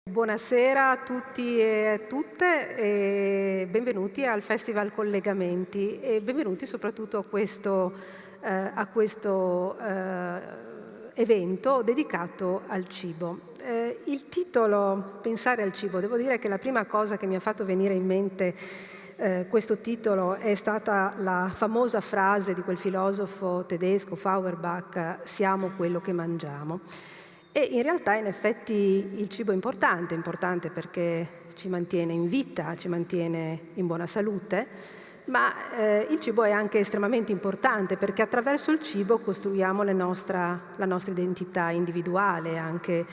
Buonasera a tutti e a tutte e benvenuti al Festival Collegamenti e benvenuti soprattutto a questo evento dedicato al cibo. Il titolo Pensare al cibo, devo dire che la prima cosa che mi ha fatto venire in mente questo titolo è stata la famosa frase di quel filosofo tedesco Feuerbach: siamo quello che mangiamo. E in realtà in effetti il cibo è importante perché ci mantiene in vita, ci mantiene in buona salute, ma il cibo è anche estremamente importante perché attraverso il cibo costruiamo la nostra identità individuale e anche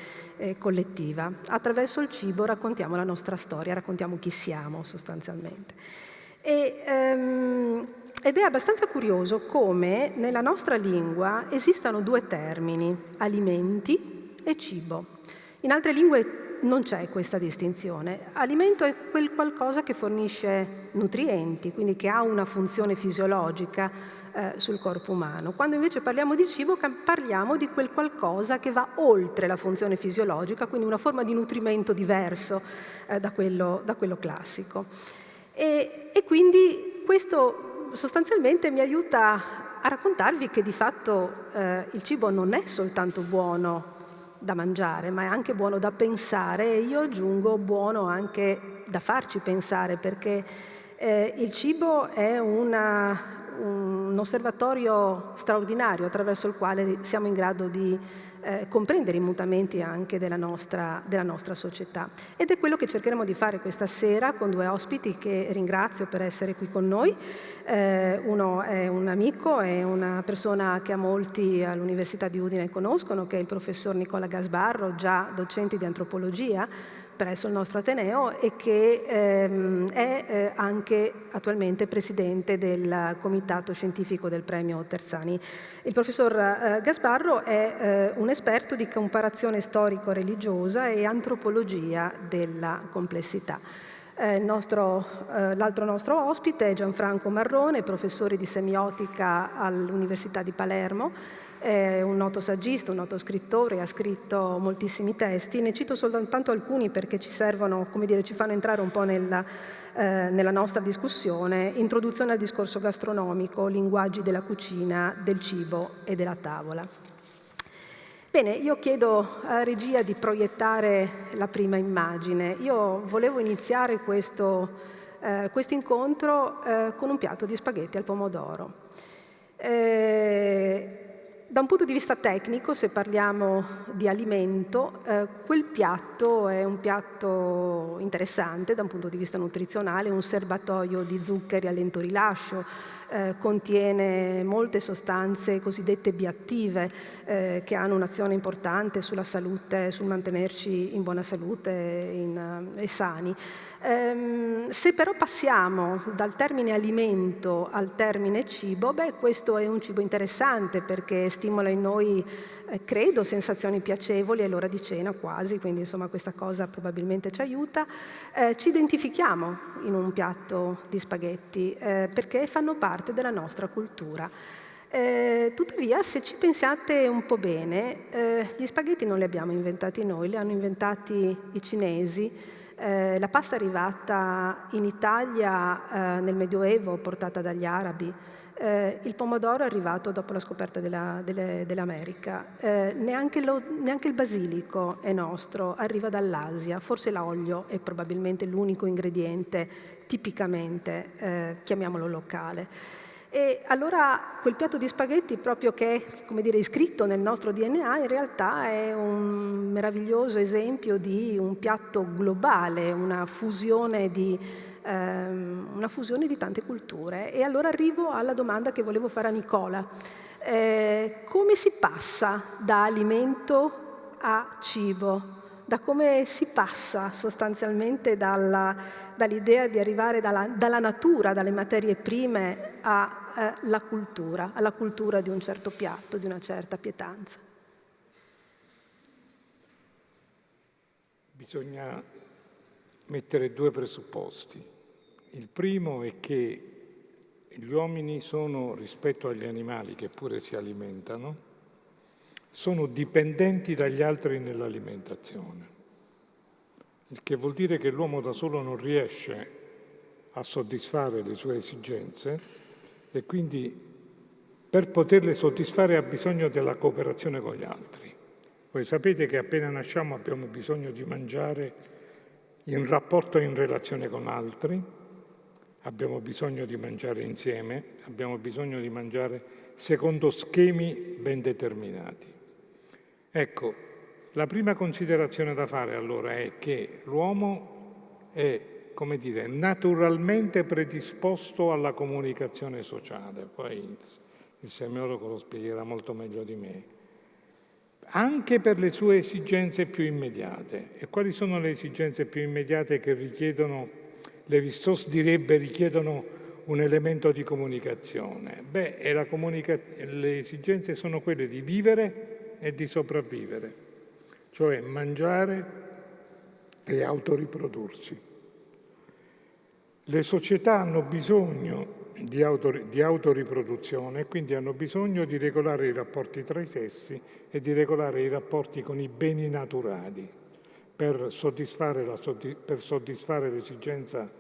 collettiva. Attraverso il cibo raccontiamo la nostra storia, raccontiamo chi siamo sostanzialmente. Ed è abbastanza curioso come nella nostra lingua esistano due termini, alimenti e cibo. In altre lingue non c'è questa distinzione. Alimento è quel qualcosa che fornisce nutrienti, quindi che ha una funzione fisiologica sul corpo umano. Quando invece parliamo di cibo parliamo di quel qualcosa che va oltre la funzione fisiologica, quindi una forma di nutrimento diverso da quello classico. E quindi questo sostanzialmente mi aiuta a raccontarvi che di fatto il cibo non è soltanto buono da mangiare, ma è anche buono da pensare e io aggiungo buono anche da farci pensare, perché il cibo è un osservatorio straordinario attraverso il quale siamo in grado di comprendere i mutamenti anche della nostra società. Ed è quello che cercheremo di fare questa sera con due ospiti che ringrazio per essere qui con noi. Uno è un amico, è una persona che a molti all'Università di Udine conoscono, che è il professor Nicola Gasbarro, già docente di antropologia presso il nostro Ateneo e che è anche attualmente presidente del comitato scientifico del premio Terzani. Il professor Gasbarro è un esperto di comparazione storico-religiosa e antropologia della complessità. L'altro nostro ospite è Gianfranco Marrone, professore di semiotica all'Università di Palermo. È un noto saggista, un noto scrittore, ha scritto moltissimi testi. Ne cito soltanto alcuni perché ci servono, come dire, ci fanno entrare un po' nella nostra discussione. Introduzione al discorso gastronomico, linguaggi della cucina, del cibo e della tavola. Bene, io chiedo a regia di proiettare la prima immagine. Io volevo iniziare questo incontro con un piatto di spaghetti al pomodoro. Da un punto di vista tecnico, se parliamo di alimento, quel piatto è un piatto interessante da un punto di vista nutrizionale, un serbatoio di zuccheri a lento rilascio, contiene molte sostanze cosiddette bioattive che hanno un'azione importante sulla salute, sul mantenerci in buona salute e sani. Se però passiamo dal termine alimento al termine cibo, questo è un cibo interessante perché stimola in noi, credo, sensazioni piacevoli all'ora di cena quasi, quindi insomma questa cosa probabilmente ci aiuta. Ci identifichiamo in un piatto di spaghetti perché fanno parte della nostra cultura. Tuttavia, se ci pensate un po' bene, gli spaghetti non li abbiamo inventati noi, li hanno inventati i cinesi. La pasta è arrivata in Italia nel Medioevo, portata dagli arabi. Il pomodoro è arrivato dopo la scoperta dell'America. Neanche il basilico è nostro, arriva dall'Asia. Forse l'olio è probabilmente l'unico ingrediente tipicamente, chiamiamolo locale. E allora quel piatto di spaghetti, proprio che è, come dire, iscritto nel nostro DNA, in realtà è un meraviglioso esempio di un piatto globale, una fusione di tante culture. E allora arrivo alla domanda che volevo fare a Nicola. Come si passa da alimento a cibo? Da come si passa sostanzialmente dall'idea di arrivare dalla natura, dalle materie prime alla cultura di un certo piatto, di una certa pietanza. Bisogna mettere due presupposti. Il primo è che gli uomini sono, rispetto agli animali che pure si alimentano, sono dipendenti dagli altri nell'alimentazione. il che vuol dire che l'uomo da solo non riesce a soddisfare le sue esigenze e quindi per poterle soddisfare ha bisogno della cooperazione con gli altri. Voi sapete che appena nasciamo abbiamo bisogno di mangiare in rapporto e in relazione con altri, abbiamo bisogno di mangiare insieme, abbiamo bisogno di mangiare secondo schemi ben determinati. Ecco, la prima considerazione da fare allora è che l'uomo è, come dire, naturalmente predisposto alla comunicazione sociale, poi il semiologo lo spiegherà molto meglio di me, anche per le sue esigenze più immediate. E quali sono le esigenze più immediate che richiedono, Lévi-Strauss direbbe, richiedono un elemento di comunicazione? Beh, le esigenze sono quelle di vivere e di sopravvivere, cioè mangiare e autoriprodursi. Le società hanno bisogno di autoriproduzione e quindi hanno bisogno di regolare i rapporti tra i sessi e di regolare i rapporti con i beni naturali per soddisfare l'esigenza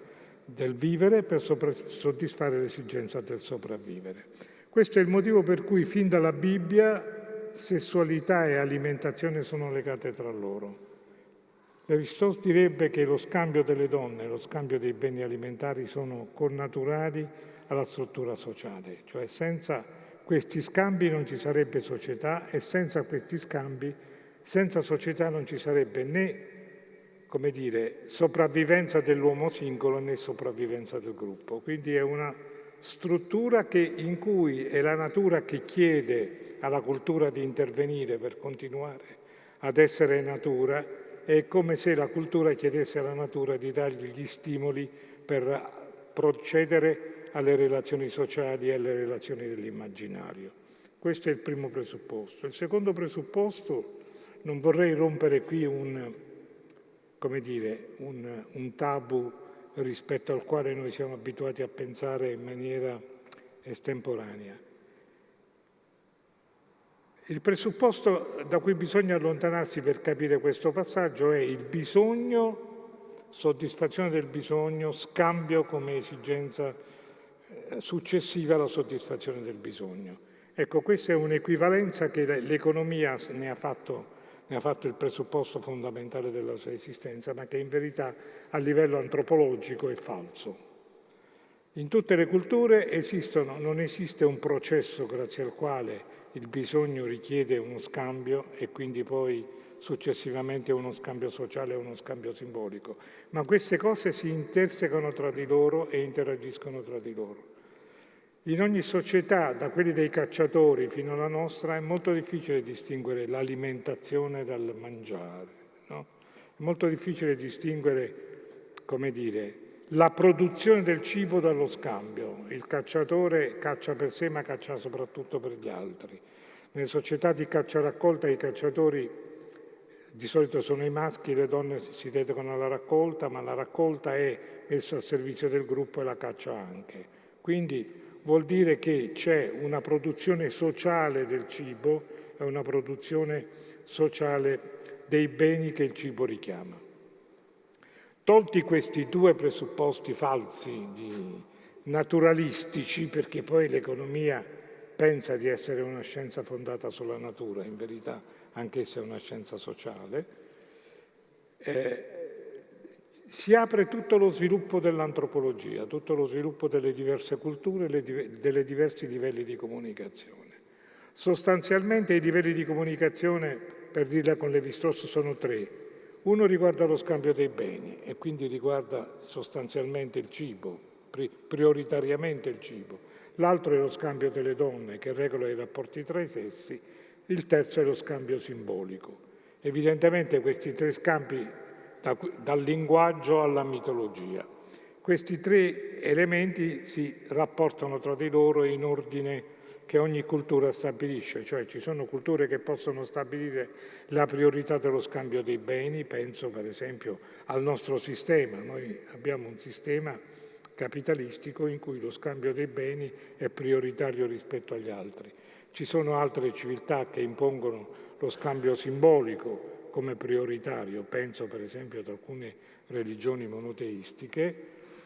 del vivere e per soddisfare l'esigenza del sopravvivere. Questo è il motivo per cui fin dalla Bibbia sessualità e alimentazione sono legate tra loro. Lévi-Strauss direbbe che lo scambio delle donne, lo scambio dei beni alimentari sono connaturali alla struttura sociale, cioè senza questi scambi non ci sarebbe società e senza questi scambi, senza società non ci sarebbe né, come dire, sopravvivenza dell'uomo singolo né sopravvivenza del gruppo. Quindi è una struttura in cui è la natura che chiede alla cultura di intervenire per continuare ad essere natura. È come se la cultura chiedesse alla natura di dargli gli stimoli per procedere alle relazioni sociali e alle relazioni dell'immaginario. Questo è il primo presupposto. Il secondo presupposto, non vorrei rompere qui un tabù rispetto al quale noi siamo abituati a pensare in maniera estemporanea. Il presupposto da cui bisogna allontanarsi per capire questo passaggio è il bisogno, soddisfazione del bisogno, scambio come esigenza successiva alla soddisfazione del bisogno. Ecco, questa è un'equivalenza che l'economia ne ha fatto il presupposto fondamentale della sua esistenza, ma che in verità a livello antropologico è falso. In tutte le culture non esiste un processo grazie al quale il bisogno richiede uno scambio e quindi poi successivamente uno scambio sociale e uno scambio simbolico, ma queste cose si intersecano tra di loro e interagiscono tra di loro. In ogni società, da quelli dei cacciatori fino alla nostra, è molto difficile distinguere l'alimentazione dal mangiare, no? È molto difficile distinguere, come dire, la produzione del cibo dallo scambio. Il cacciatore caccia per sé, ma caccia soprattutto per gli altri. Nelle società di caccia-raccolta i cacciatori di solito sono i maschi, le donne si dedicano alla raccolta, ma la raccolta è messa al servizio del gruppo e la caccia anche. Quindi vuol dire che c'è una produzione sociale del cibo e una produzione sociale dei beni che il cibo richiama. Tolti questi due presupposti falsi, naturalistici, perché poi l'economia pensa di essere una scienza fondata sulla natura, in verità anch'essa è una scienza sociale, si apre tutto lo sviluppo dell'antropologia, tutto lo sviluppo delle diverse culture, dei diversi livelli di comunicazione. Sostanzialmente i livelli di comunicazione, per dirla con Lévi-Strauss, sono tre. Uno riguarda lo scambio dei beni e quindi riguarda sostanzialmente il cibo, prioritariamente il cibo. L'altro è lo scambio delle donne che regola i rapporti tra i sessi. Il terzo è lo scambio simbolico. Evidentemente questi tre scambi, dal linguaggio alla mitologia, questi tre elementi si rapportano tra di loro in ordine che ogni cultura stabilisce, cioè ci sono culture che possono stabilire la priorità dello scambio dei beni, penso per esempio al nostro sistema. Noi abbiamo un sistema capitalistico in cui lo scambio dei beni è prioritario rispetto agli altri. Ci sono altre civiltà che impongono lo scambio simbolico, come prioritario, penso per esempio ad alcune religioni monoteistiche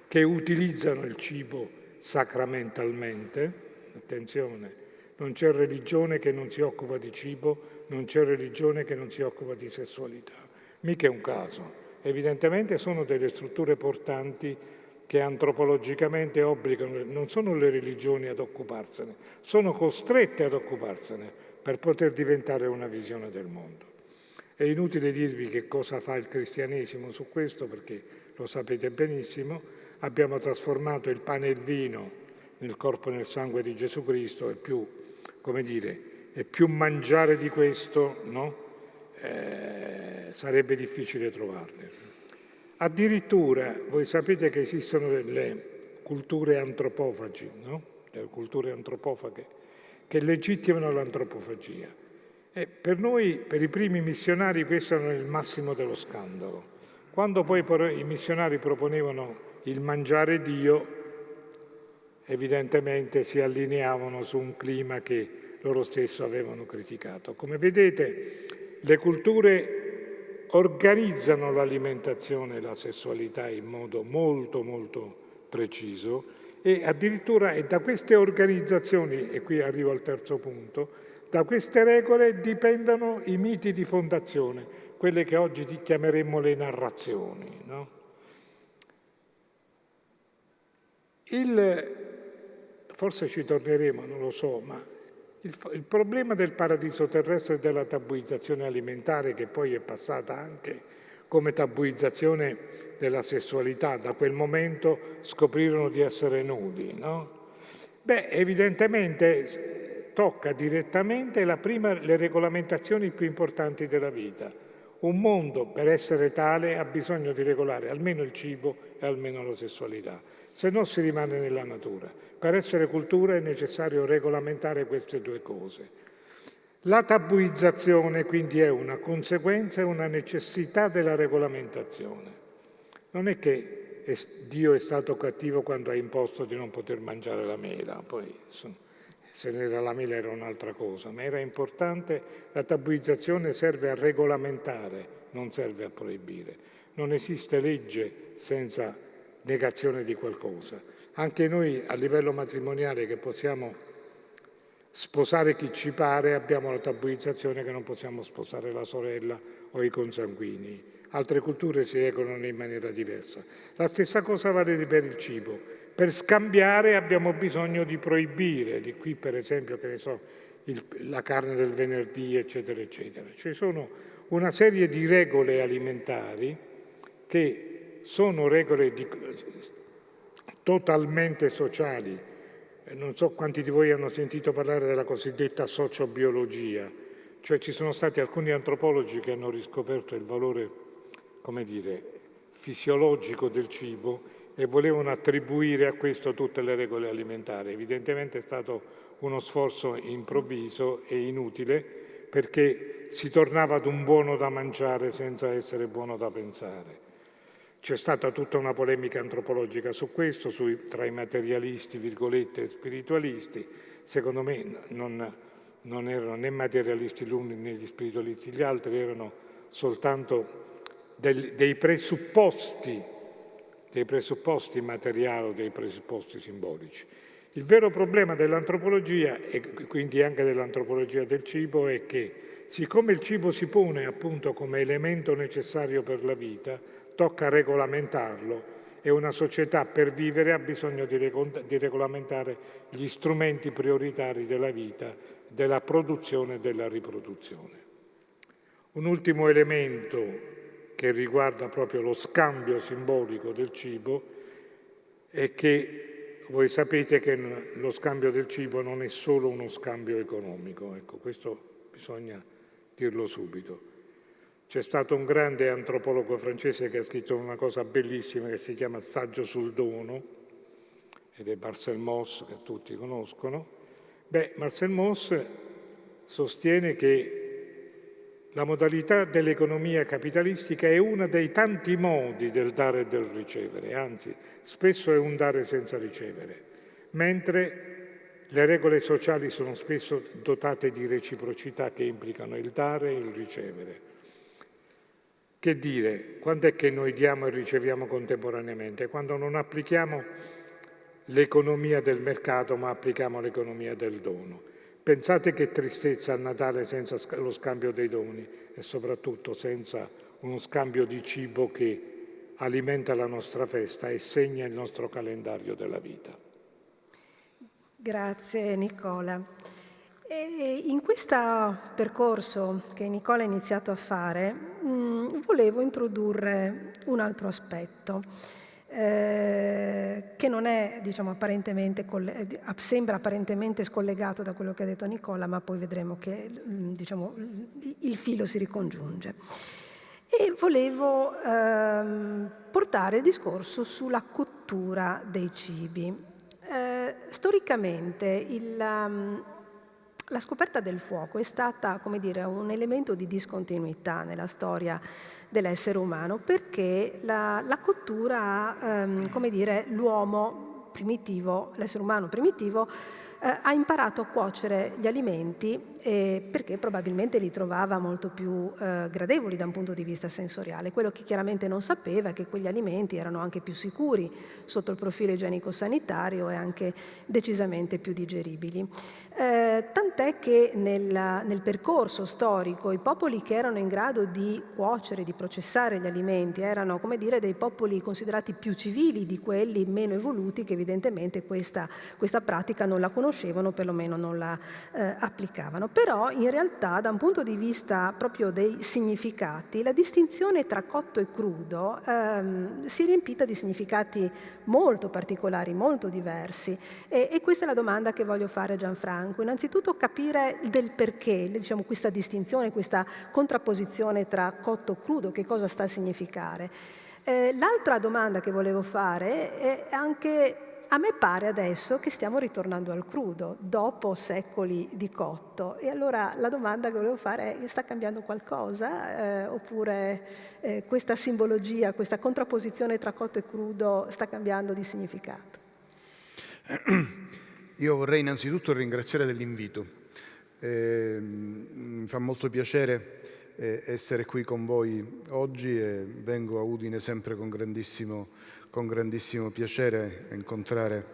che utilizzano il cibo sacramentalmente. Attenzione, non c'è religione che non si occupa di cibo, non c'è religione che non si occupa di sessualità. Mica è un caso. Evidentemente sono delle strutture portanti che antropologicamente obbligano, non sono le religioni ad occuparsene, sono costrette ad occuparsene per poter diventare una visione del mondo. È inutile dirvi che cosa fa il cristianesimo su questo, perché lo sapete benissimo. Abbiamo trasformato il pane e il vino nel corpo e nel sangue di Gesù Cristo, e più mangiare di questo, no? Sarebbe difficile trovarle. Addirittura, voi sapete che esistono delle culture antropofagi, no? Delle culture antropofaghe, che legittimano l'antropofagia. E per noi, per i primi missionari, questo era il massimo dello scandalo. Quando poi i missionari proponevano il mangiare Dio, evidentemente si allineavano su un clima che loro stessi avevano criticato. Come vedete, le culture organizzano l'alimentazione e la sessualità in modo molto, molto preciso e addirittura è da queste organizzazioni, e qui arrivo al terzo punto, da queste regole dipendono i miti di fondazione, quelle che oggi chiameremmo le narrazioni, no? Forse ci torneremo, non lo so, ma il problema del paradiso terrestre e della tabuizzazione alimentare, che poi è passata anche come tabuizzazione della sessualità, da quel momento scoprirono di essere nudi, no? Evidentemente tocca direttamente le regolamentazioni più importanti della vita. Un mondo, per essere tale, ha bisogno di regolare almeno il cibo e almeno la sessualità, se no si rimane nella natura. Per essere cultura è necessario regolamentare queste due cose. La tabuizzazione quindi è una conseguenza e una necessità della regolamentazione. Non è che Dio è stato cattivo quando ha imposto di non poter mangiare la mela, poi se n'era la mela era un'altra cosa, ma era importante. La tabuizzazione serve a regolamentare, non serve a proibire. Non esiste legge senza negazione di qualcosa. Anche noi a livello matrimoniale, che possiamo sposare chi ci pare, abbiamo la tabuizzazione che non possiamo sposare la sorella o i consanguinei. Altre culture si regolano in maniera diversa. La stessa cosa vale per il cibo. Per scambiare abbiamo bisogno di proibire, di qui per esempio, che ne so, la carne del venerdì, eccetera, eccetera. Ci sono una serie di regole alimentari che sono regole totalmente sociali. Non so quanti di voi hanno sentito parlare della cosiddetta sociobiologia, cioè ci sono stati alcuni antropologi che hanno riscoperto il valore, come dire, fisiologico del cibo e volevano attribuire a questo tutte le regole alimentari. Evidentemente è stato uno sforzo improvviso e inutile, perché si tornava ad un buono da mangiare senza essere buono da pensare. C'è stata tutta una polemica antropologica su questo, tra i materialisti, virgolette, e spiritualisti. Secondo me non erano né materialisti gli uni né gli spiritualisti gli altri, erano soltanto dei presupposti materiali o dei presupposti simbolici. Il vero problema dell'antropologia, e quindi anche dell'antropologia del cibo, è che siccome il cibo si pone appunto come elemento necessario per la vita, tocca regolamentarlo e una società per vivere ha bisogno di regolamentare gli strumenti prioritari della vita, della produzione e della riproduzione. Un ultimo elemento che riguarda proprio lo scambio simbolico del cibo è che voi sapete che lo scambio del cibo non è solo uno scambio economico. Ecco, questo bisogna dirlo subito. C'è stato un grande antropologo francese che ha scritto una cosa bellissima che si chiama Saggio sul dono, ed è Marcel Mauss, che tutti conoscono. Marcel Mauss sostiene che la modalità dell'economia capitalistica è uno dei tanti modi del dare e del ricevere, anzi, spesso è un dare senza ricevere, mentre le regole sociali sono spesso dotate di reciprocità che implicano il dare e il ricevere. Che dire, quando è che noi diamo e riceviamo contemporaneamente? Quando non applichiamo l'economia del mercato, ma applichiamo l'economia del dono. Pensate che tristezza a Natale senza lo scambio dei doni e soprattutto senza uno scambio di cibo che alimenta la nostra festa e segna il nostro calendario della vita. Grazie Nicola. E in questo percorso che Nicola ha iniziato a fare, volevo introdurre un altro aspetto che non è, diciamo, sembra apparentemente scollegato da quello che ha detto Nicola, ma poi vedremo che, diciamo, il filo si ricongiunge. E volevo portare il discorso sulla cottura dei cibi. Storicamente la scoperta del fuoco è stata, come dire, un elemento di discontinuità nella storia dell'essere umano, perché la cottura ha, come dire, l'uomo primitivo, l'essere umano primitivo, ha imparato a cuocere gli alimenti perché probabilmente li trovava molto più gradevoli da un punto di vista sensoriale. Quello che chiaramente non sapeva è che quegli alimenti erano anche più sicuri sotto il profilo igienico-sanitario e anche decisamente più digeribili. Tant'è che nel percorso storico i popoli che erano in grado di cuocere, di processare gli alimenti erano, come dire, dei popoli considerati più civili di quelli meno evoluti che evidentemente questa pratica non la conoscevano, perlomeno non la applicavano. Però in realtà da un punto di vista proprio dei significati la distinzione tra cotto e crudo si è riempita di significati molto particolari, molto diversi e questa è la domanda che voglio fare a Gianfranco. Innanzitutto capire del perché, diciamo, questa distinzione, questa contrapposizione tra cotto e crudo, che cosa sta a significare. L'altra domanda che volevo fare è anche, a me pare adesso che stiamo ritornando al crudo, dopo secoli di cotto. E allora la domanda che volevo fare è, sta cambiando qualcosa? Oppure questa simbologia, questa contrapposizione tra cotto e crudo sta cambiando di significato? Io vorrei innanzitutto ringraziare dell'invito. Mi fa molto piacere essere qui con voi oggi e vengo a Udine sempre con grandissimo piacere a incontrare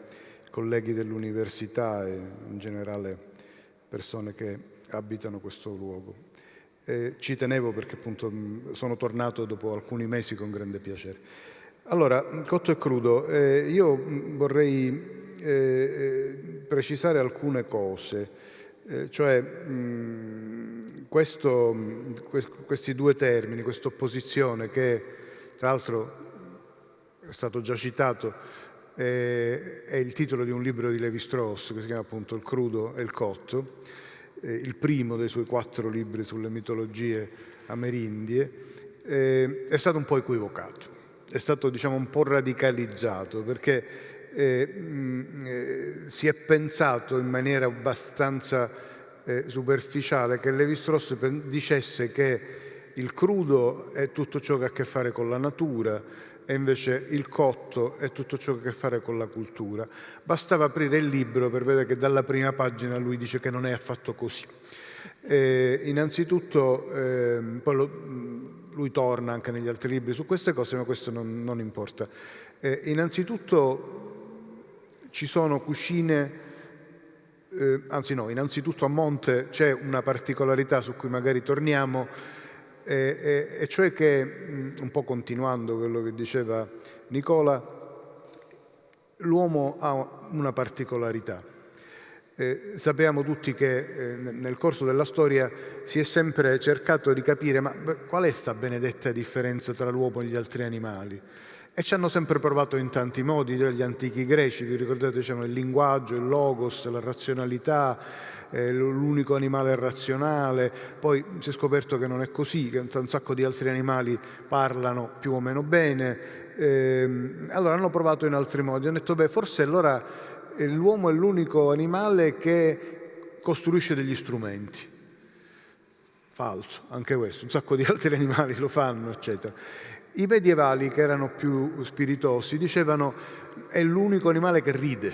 colleghi dell'università e in generale persone che abitano questo luogo. Ci tenevo perché appunto sono tornato dopo alcuni mesi con grande piacere. Allora, cotto e crudo, io vorrei precisare alcune cose, cioè questi due termini, questa opposizione che tra l'altro è stato già citato, è il titolo di un libro di Lévi-Strauss che si chiama appunto Il crudo e il cotto, il primo dei suoi 4 libri sulle mitologie amerindie, è stato un po' equivocato, è stato, diciamo, un po' radicalizzato perché si è pensato in maniera abbastanza superficiale che Lévi-Strauss dicesse che il crudo è tutto ciò che ha a che fare con la natura e invece il cotto è tutto ciò che ha a che fare con la cultura. Bastava aprire il libro per vedere che dalla prima pagina lui dice che non è affatto così. Innanzitutto, poi lui torna anche negli altri libri su queste cose, ma questo non importa. Innanzitutto ci sono cucine, innanzitutto a monte c'è una particolarità su cui magari torniamo, e cioè che, un po' continuando quello che diceva Nicola, l'uomo ha una particolarità. Sappiamo tutti che nel corso della storia si è sempre cercato di capire ma qual è sta benedetta differenza tra l'uomo e gli altri animali. E ci hanno sempre provato in tanti modi, gli antichi greci, vi ricordate, diciamo, il linguaggio, il logos, la razionalità, l'unico animale razionale. Poi si è scoperto che non è così, che un sacco di altri animali parlano più o meno bene. Allora hanno provato in altri modi, hanno detto, beh, forse allora l'uomo è l'unico animale che costruisce degli strumenti. Falso, anche questo, un sacco di altri animali lo fanno, eccetera. I medievali, che erano più spiritosi, dicevano è l'unico animale che ride,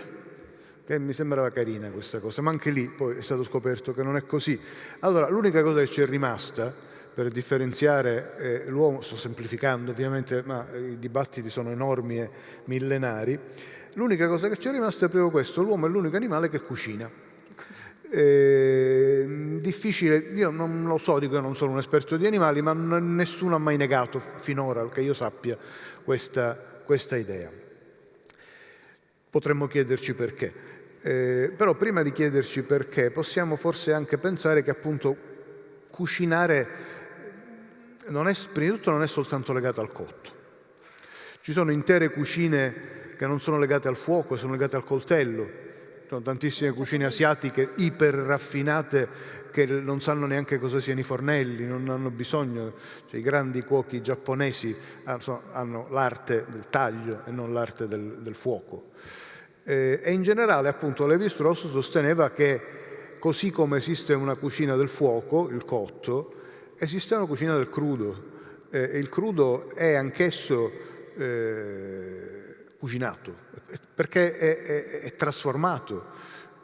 che mi sembrava carina questa cosa, ma anche lì poi è stato scoperto che non è così. Allora l'unica cosa che ci è rimasta per differenziare l'uomo, sto semplificando ovviamente, ma i dibattiti sono enormi e millenari, l'unica cosa che ci è rimasta è proprio questo: l'uomo è l'unico animale che cucina. Difficile, io non lo so, dico, io non sono un esperto di animali, ma nessuno ha mai negato finora, che io sappia, questa idea. Potremmo chiederci perché, però prima di chiederci perché possiamo forse anche pensare che appunto cucinare prima di tutto non è soltanto legato al cotto. Ci sono intere cucine che non sono legate al fuoco, sono legate al coltello. Sono tantissime cucine asiatiche iper raffinate che non sanno neanche cosa siano i fornelli, non hanno bisogno. Cioè, i grandi cuochi giapponesi hanno l'arte del taglio e non l'arte del fuoco. E in generale, appunto, Lévi-Strauss sosteneva che così come esiste una cucina del fuoco, il cotto, esiste una cucina del crudo. Il crudo è anch'esso cucinato, perché è trasformato,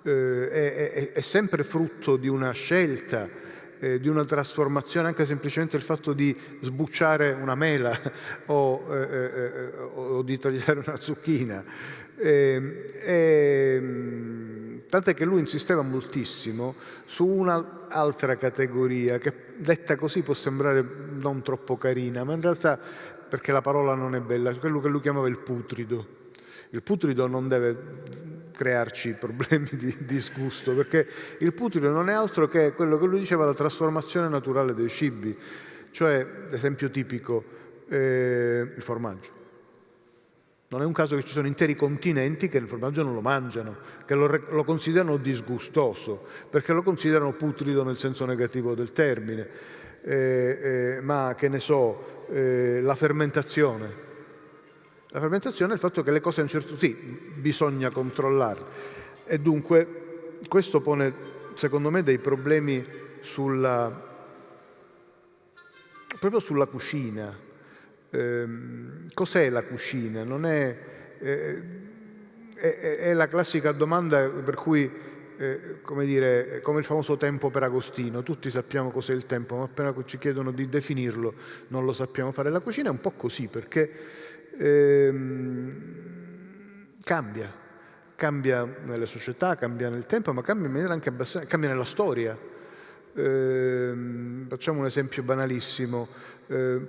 è sempre frutto di una scelta, di una trasformazione, anche semplicemente il fatto di sbucciare una mela o di tagliare una zucchina. Tant'è che lui insisteva moltissimo su un'altra categoria che detta così può sembrare non troppo carina, ma in realtà, perché la parola non è bella, quello che lui chiamava il putrido. Il putrido non deve crearci problemi di disgusto, perché il putrido non è altro che quello che lui diceva, la trasformazione naturale dei cibi. Cioè, esempio tipico, il formaggio. Non è un caso che ci sono interi continenti che il formaggio non lo mangiano, che lo considerano disgustoso, perché lo considerano putrido nel senso negativo del termine. Ma che ne so, la fermentazione. La fermentazione è il fatto che le cose a un certo punto, sì, bisogna controllarle. E dunque questo pone, secondo me, dei problemi proprio sulla cucina. Cos'è la cucina? Non è la classica domanda per cui, come dire, come il famoso tempo per Agostino. Tutti sappiamo cos'è il tempo, ma appena ci chiedono di definirlo non lo sappiamo fare. La cucina è un po' così, perché cambia nelle società, cambia nel tempo, ma cambia in maniera anche cambia nella storia. Facciamo un esempio banalissimo.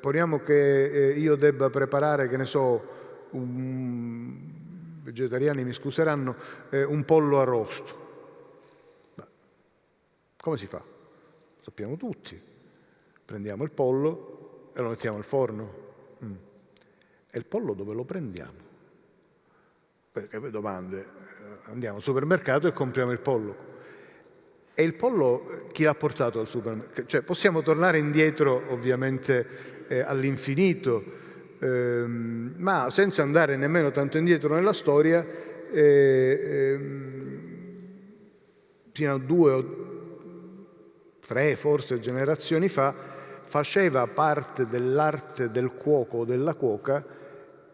Poniamo che io debba preparare, che ne so, vegetariani mi scuseranno, un pollo arrosto. Come si fa? Sappiamo tutti. Prendiamo il pollo e lo mettiamo al forno. E il pollo dove lo prendiamo? Perché poi domande, andiamo al supermercato e compriamo il pollo. E il pollo chi l'ha portato al supermercato? Cioè, possiamo tornare indietro ovviamente all'infinito, ma senza andare nemmeno tanto indietro nella storia, fino a 2 o 3 forse generazioni fa, faceva parte dell'arte del cuoco o della cuoca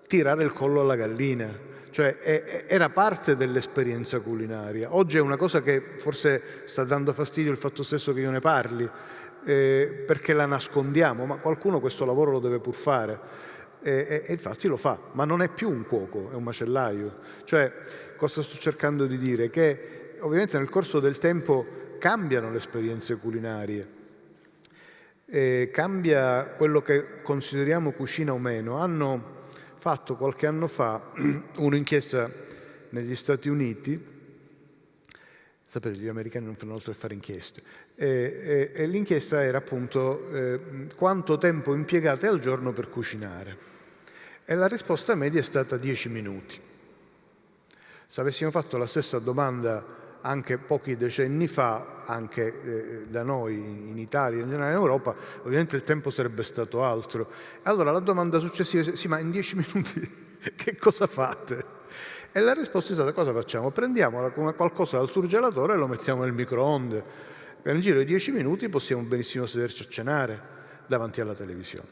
tirare il collo alla gallina, cioè era parte dell'esperienza culinaria. Oggi è una cosa che forse sta dando fastidio il fatto stesso che io ne parli, perché la nascondiamo, ma qualcuno questo lavoro lo deve pur fare, e infatti lo fa, ma non è più un cuoco, è un macellaio. Cioè, cosa sto cercando di dire? Che ovviamente nel corso del tempo cambiano le esperienze culinarie, cambia quello che consideriamo cucina o meno. Hanno fatto qualche anno fa un'inchiesta negli Stati Uniti, sapete, gli americani non fanno altro che fare inchieste, e l'inchiesta era appunto quanto tempo impiegate al giorno per cucinare, e la risposta media è stata 10 minuti. Se avessimo fatto la stessa domanda anche pochi decenni fa, anche da noi in Italia, in generale in Europa, ovviamente il tempo sarebbe stato altro. Allora la domanda successiva è: sì, ma in 10 minuti che cosa fate? E la risposta è stata: cosa facciamo? Prendiamo qualcosa dal surgelatore e lo mettiamo nel microonde. Nel giro di 10 minuti possiamo benissimo sederci a cenare davanti alla televisione.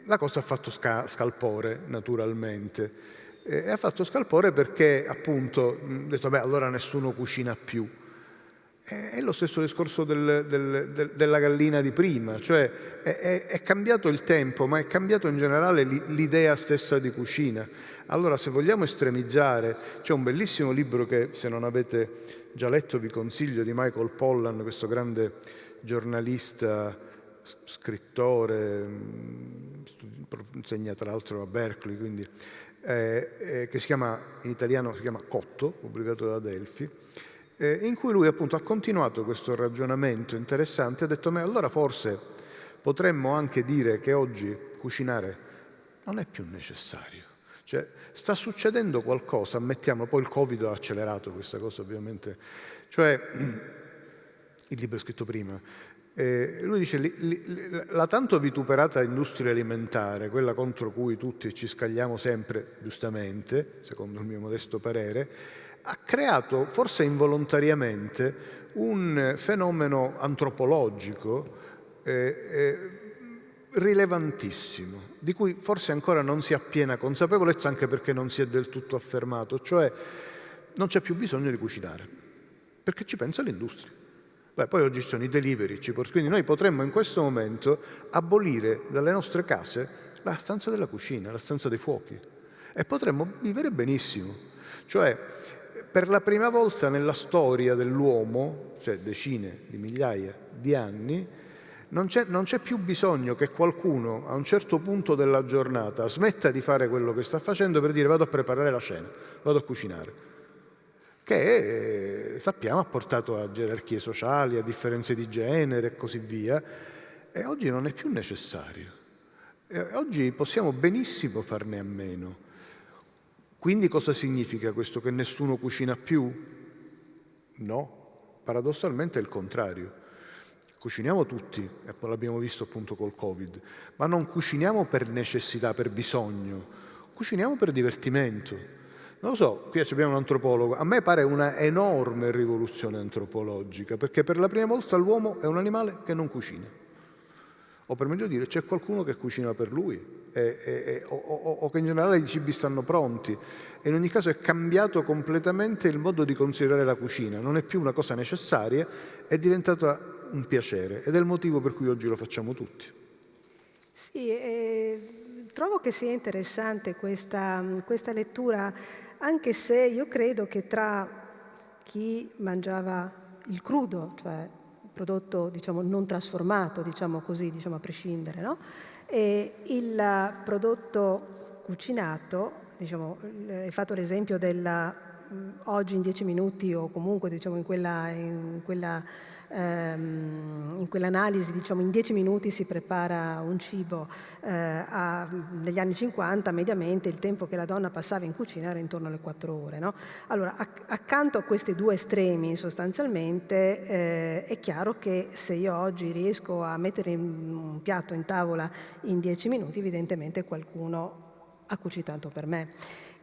La cosa ha fatto scalpore, naturalmente. E ha fatto scalpore perché appunto ho detto: beh, allora nessuno cucina più. È lo stesso discorso della gallina di prima, cioè è cambiato il tempo, ma è cambiato in generale l'idea stessa di cucina. Allora, se vogliamo estremizzare, c'è un bellissimo libro che, se non avete già letto, vi consiglio, di Michael Pollan, questo grande giornalista, scrittore, insegna tra l'altro a Berkeley, quindi, che si chiama, in italiano si chiama Cotto, pubblicato da Adelphi, in cui lui appunto ha continuato questo ragionamento interessante, ha detto: ma allora forse potremmo anche dire che oggi cucinare non è più necessario. Cioè, sta succedendo qualcosa, ammettiamo, poi il Covid ha accelerato questa cosa ovviamente, cioè, il libro è scritto prima, lui dice la tanto vituperata industria alimentare, quella contro cui tutti ci scagliamo sempre, giustamente, secondo il mio modesto parere, ha creato, forse involontariamente, un fenomeno antropologico rilevantissimo, di cui forse ancora non si ha piena consapevolezza, anche perché non si è del tutto affermato, cioè non c'è più bisogno di cucinare, perché ci pensa l'industria. Beh, poi oggi ci sono i delivery, quindi noi potremmo in questo momento abolire dalle nostre case la stanza della cucina, la stanza dei fuochi, e potremmo vivere benissimo. Cioè, per la prima volta nella storia dell'uomo, cioè decine di migliaia di anni, non c'è più bisogno che qualcuno a un certo punto della giornata smetta di fare quello che sta facendo per dire: vado a preparare la cena, vado a cucinare, che sappiamo ha portato a gerarchie sociali, a differenze di genere e così via, e oggi non è più necessario. Oggi possiamo benissimo farne a meno. Quindi cosa significa questo? Che nessuno cucina più? No, paradossalmente è il contrario. Cuciniamo tutti, e poi l'abbiamo visto appunto col Covid, ma non cuciniamo per necessità, per bisogno, cuciniamo per divertimento. Non lo so, qui abbiamo un antropologo, a me pare una enorme rivoluzione antropologica, perché per la prima volta l'uomo è un animale che non cucina. O per meglio dire, c'è qualcuno che cucina per lui, o che in generale i cibi stanno pronti. E in ogni caso è cambiato completamente il modo di considerare la cucina, non è più una cosa necessaria, è diventata un piacere, ed è il motivo per cui oggi lo facciamo tutti. Sì, trovo che sia interessante questa lettura, anche se io credo che tra chi mangiava il crudo, cioè il prodotto diciamo non trasformato, diciamo così, diciamo a prescindere, no? E il prodotto cucinato, diciamo, hai fatto l'esempio del oggi in 10 minuti, o comunque diciamo in quell'analisi, diciamo, in 10 minuti si prepara un cibo. Negli anni 50 mediamente il tempo che la donna passava in cucina era intorno alle 4 ore, no? Allora, accanto a questi due estremi sostanzialmente è chiaro che se io oggi riesco a mettere un piatto in tavola in 10 minuti, evidentemente qualcuno ha cucinato per me.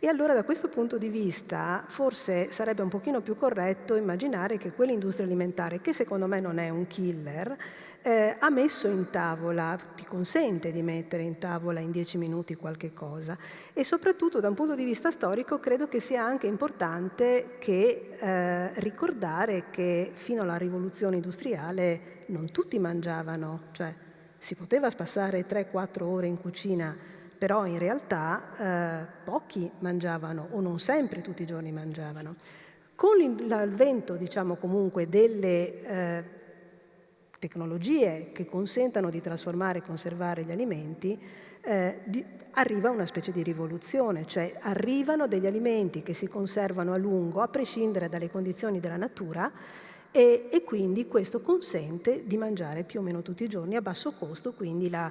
E allora da questo punto di vista forse sarebbe un pochino più corretto immaginare che quell'industria alimentare, che secondo me non è un killer, ha messo in tavola, ti consente di mettere in tavola in 10 minuti qualche cosa. E soprattutto da un punto di vista storico credo che sia anche importante ricordare che fino alla rivoluzione industriale non tutti mangiavano, cioè si poteva passare 3-4 ore in cucina, però in realtà pochi mangiavano, o non sempre tutti i giorni mangiavano. Con l'avvento, diciamo comunque, delle tecnologie che consentano di trasformare e conservare gli alimenti, arriva una specie di rivoluzione, cioè arrivano degli alimenti che si conservano a lungo, a prescindere dalle condizioni della natura, e quindi questo consente di mangiare più o meno tutti i giorni a basso costo, quindi la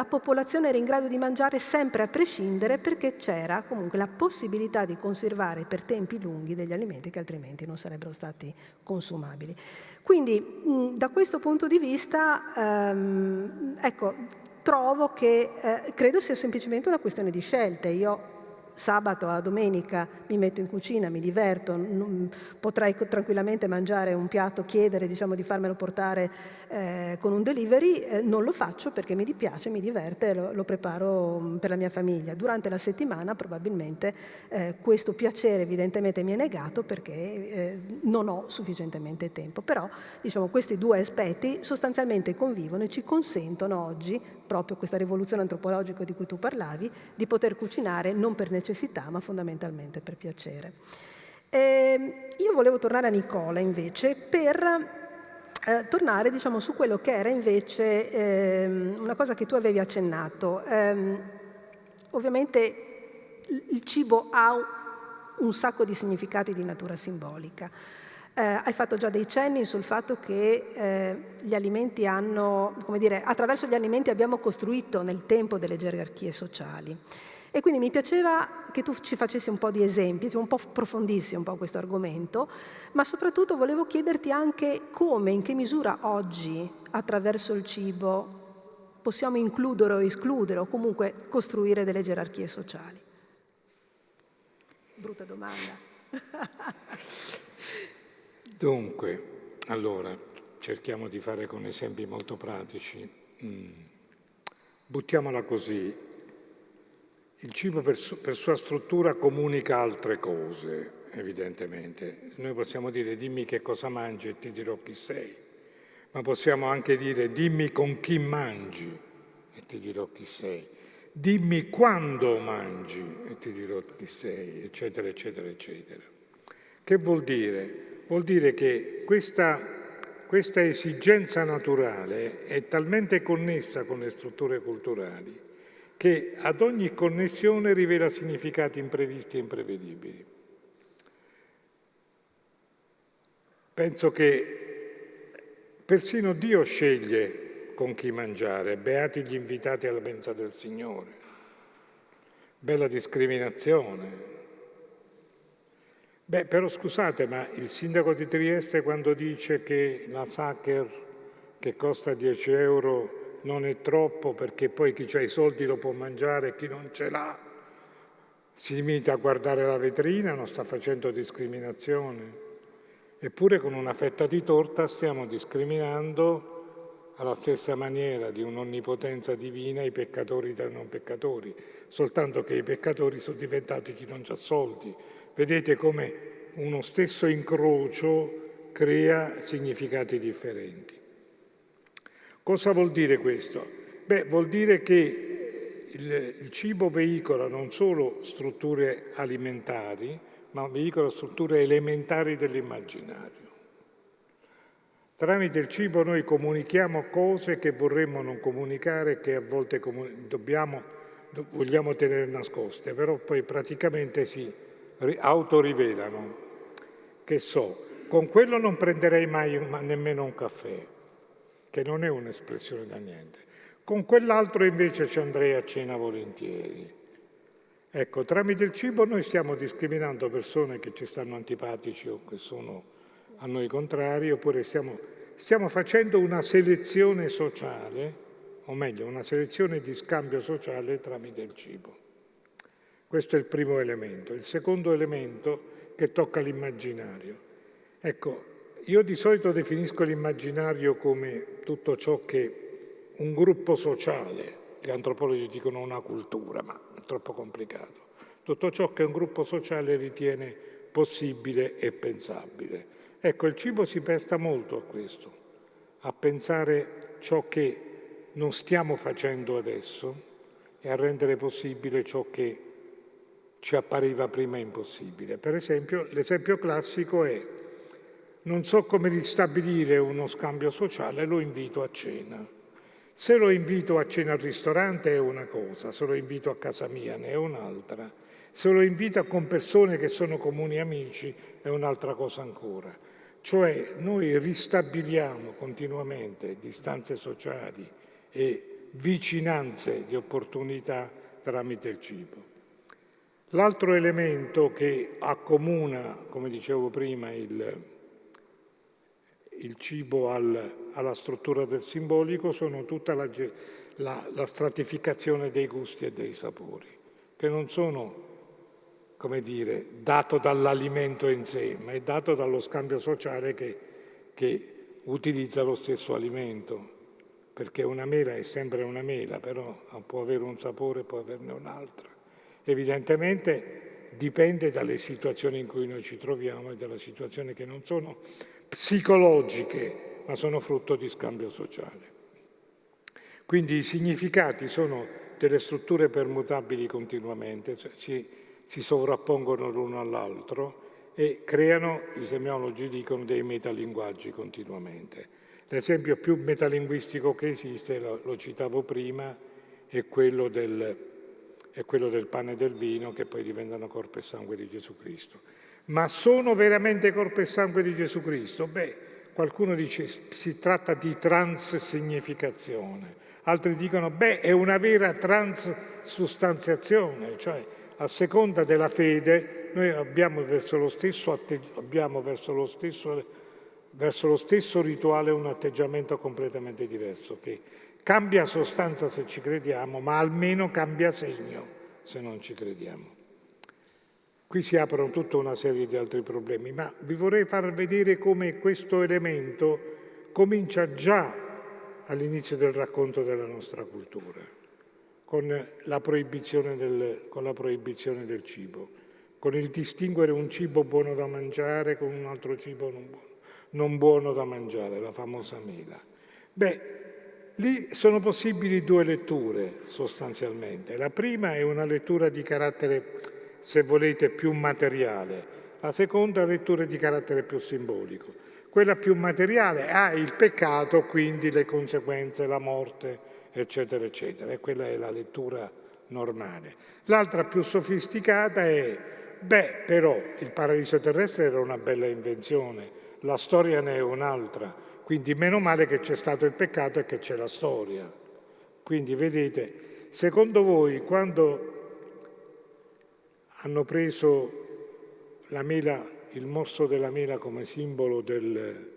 popolazione era in grado di mangiare sempre a prescindere, perché c'era comunque la possibilità di conservare per tempi lunghi degli alimenti che altrimenti non sarebbero stati consumabili. Quindi da questo punto di vista, ecco, trovo che credo sia semplicemente una questione di scelte. Io sabato a domenica mi metto in cucina, mi diverto, potrei tranquillamente mangiare un piatto, chiedere di farmelo portare con un delivery, non lo faccio perché mi piace, mi diverte, lo preparo per la mia famiglia. Durante la settimana probabilmente questo piacere evidentemente mi è negato perché non ho sufficientemente tempo. Però questi due aspetti sostanzialmente convivono e ci consentono oggi, proprio questa rivoluzione antropologica di cui tu parlavi, di poter cucinare non per necessità ma fondamentalmente per piacere. Io volevo tornare a Nicola invece per tornare su quello che era invece una cosa che tu avevi accennato. Ovviamente il cibo ha un sacco di significati di natura simbolica. Hai fatto già dei cenni sul fatto che gli alimenti hanno, attraverso gli alimenti abbiamo costruito nel tempo delle gerarchie sociali. E quindi mi piaceva che tu ci facessi un po' di esempi, un po' approfondissi un po' questo argomento, ma soprattutto volevo chiederti anche come, in che misura oggi, attraverso il cibo, possiamo includere o escludere o comunque costruire delle gerarchie sociali. Brutta domanda. Dunque, allora, cerchiamo di fare con esempi molto pratici. Buttiamola così. Il cibo per sua struttura comunica altre cose, evidentemente. Noi possiamo dire dimmi che cosa mangi e ti dirò chi sei, ma possiamo anche dire dimmi con chi mangi e ti dirò chi sei, dimmi quando mangi e ti dirò chi sei, eccetera, eccetera, eccetera. Che vuol dire? Vuol dire che questa esigenza naturale è talmente connessa con le strutture culturali che ad ogni connessione rivela significati imprevisti e imprevedibili. Penso che persino Dio sceglie con chi mangiare, beati gli invitati alla mensa del Signore. Bella discriminazione. Però scusate, ma il sindaco di Trieste quando dice che la Sacher che costa 10 euro non è troppo perché poi chi ha i soldi lo può mangiare e chi non ce l'ha si limita a guardare la vetrina, non sta facendo discriminazione. Eppure con una fetta di torta stiamo discriminando alla stessa maniera di un'onnipotenza divina i peccatori dai non peccatori, soltanto che i peccatori sono diventati chi non ha soldi. Vedete come uno stesso incrocio crea significati differenti. Cosa vuol dire questo? Vuol dire che il cibo veicola non solo strutture alimentari, ma veicola strutture elementari dell'immaginario. Tramite il cibo noi comunichiamo cose che vorremmo non comunicare e che a volte vogliamo tenere nascoste, però poi praticamente si autorivelano. Che so, con quello non prenderei mai nemmeno un caffè, che non è un'espressione da niente. Con quell'altro invece ci andrei a cena volentieri. Ecco, tramite il cibo noi stiamo discriminando persone che ci stanno antipatici o che sono a noi contrari, oppure stiamo facendo una selezione sociale, o meglio, una selezione di scambio sociale tramite il cibo. Questo è il primo elemento. Il secondo elemento che tocca l'immaginario. Ecco, io di solito definisco l'immaginario come tutto ciò che un gruppo sociale, gli antropologi dicono una cultura, ma è troppo complicato, tutto ciò che un gruppo sociale ritiene possibile e pensabile. Ecco, il cibo si presta molto a questo, a pensare ciò che non stiamo facendo adesso e a rendere possibile ciò che ci appariva prima impossibile. Per esempio, l'esempio classico è: non so come ristabilire uno scambio sociale, lo invito a cena. Se lo invito a cena al ristorante è una cosa, se lo invito a casa mia ne è un'altra, se lo invito con persone che sono comuni amici è un'altra cosa ancora. Cioè noi ristabiliamo continuamente distanze sociali e vicinanze di opportunità tramite il cibo. L'altro elemento che accomuna, come dicevo prima, il cibo alla struttura del simbolico sono tutta la stratificazione dei gusti e dei sapori, che non sono come dire, dato dall'alimento in sé, ma è dato dallo scambio sociale che utilizza lo stesso alimento, perché una mela è sempre una mela, però può avere un sapore, può averne un'altra. Evidentemente dipende dalle situazioni in cui noi ci troviamo e dalle situazioni che non sono psicologiche, ma sono frutto di scambio sociale. Quindi i significati sono delle strutture permutabili continuamente, cioè si sovrappongono l'uno all'altro e creano, i semiologi dicono, dei metalinguaggi continuamente. L'esempio più metalinguistico che esiste, lo citavo prima, è quello del pane e del vino, che poi diventano corpo e sangue di Gesù Cristo. Ma sono veramente corpo e sangue di Gesù Cristo? Beh, qualcuno dice si tratta di transsignificazione, altri dicono beh, è una vera transustanziazione, cioè a seconda della fede noi abbiamo verso lo stesso rituale un atteggiamento completamente diverso, che cambia sostanza se ci crediamo, ma almeno cambia segno se non ci crediamo. Qui si aprono tutta una serie di altri problemi, ma vi vorrei far vedere come questo elemento comincia già all'inizio del racconto della nostra cultura, con la proibizione del cibo, con il distinguere un cibo buono da mangiare con un altro cibo non buono da mangiare, la famosa mela. Beh, lì sono possibili due letture sostanzialmente. La prima è una lettura di carattere, se volete, più materiale. La seconda lettura di carattere più simbolico. Quella più materiale ha il peccato, quindi le conseguenze, la morte, eccetera, eccetera. E quella è la lettura normale. L'altra più sofisticata è, beh, però il paradiso terrestre era una bella invenzione, la storia ne è un'altra, quindi meno male che c'è stato il peccato e che c'è la storia. Quindi vedete, secondo voi quando hanno preso la mela, il morso della mela come simbolo del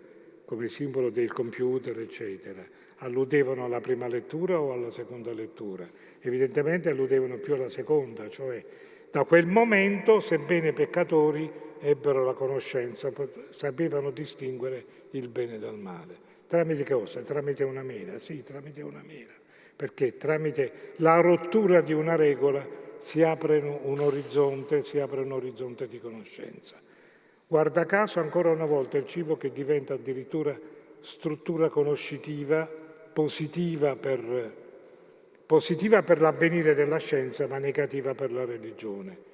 computer, eccetera, alludevano alla prima lettura o alla seconda lettura? Evidentemente alludevano più alla seconda, cioè da quel momento, sebbene peccatori, ebbero la conoscenza, sapevano distinguere il bene dal male. Tramite cosa? Tramite una mela? Sì, tramite una mela. Perché tramite la rottura di una regola si apre un orizzonte di conoscenza. Guarda caso, ancora una volta, il cibo che diventa addirittura struttura conoscitiva, positiva per l'avvenire della scienza, ma negativa per la religione.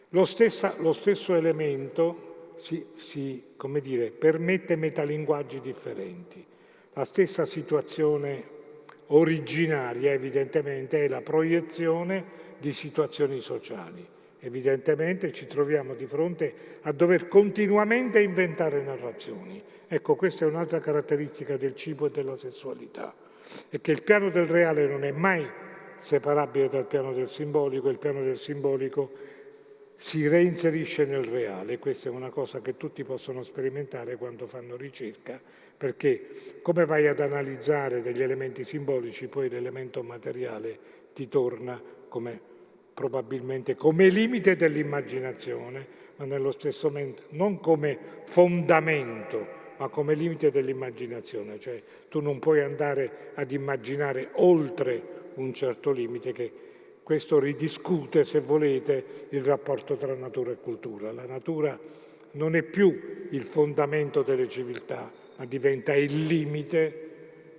Lo stesso elemento permette metalinguaggi differenti. La stessa situazione originaria, evidentemente, è la proiezione di situazioni sociali. Evidentemente ci troviamo di fronte a dover continuamente inventare narrazioni. Ecco, questa è un'altra caratteristica del cibo e della sessualità, è che il piano del reale non è mai separabile dal piano del simbolico, il piano del simbolico si reinserisce nel reale. Questa è una cosa che tutti possono sperimentare quando fanno ricerca, perché come vai ad analizzare degli elementi simbolici, poi l'elemento materiale ti torna probabilmente come limite dell'immaginazione, ma nello stesso momento non come fondamento, ma come limite dell'immaginazione. Cioè tu non puoi andare ad immaginare oltre un certo limite, che questo ridiscute, se volete, il rapporto tra natura e cultura. La natura non è più il fondamento delle civiltà, ma diventa il limite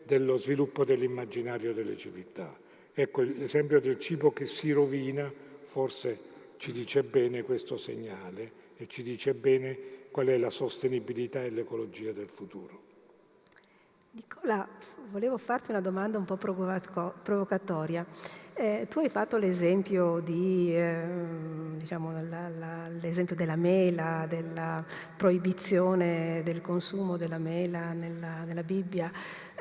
dello sviluppo dell'immaginario delle civiltà. Ecco, l'esempio del cibo che si rovina forse ci dice bene questo segnale e ci dice bene qual è la sostenibilità e l'ecologia del futuro. Nicola, volevo farti una domanda un po' provocatoria. Tu hai fatto l'esempio l'esempio della mela, della proibizione del consumo della mela nella Bibbia.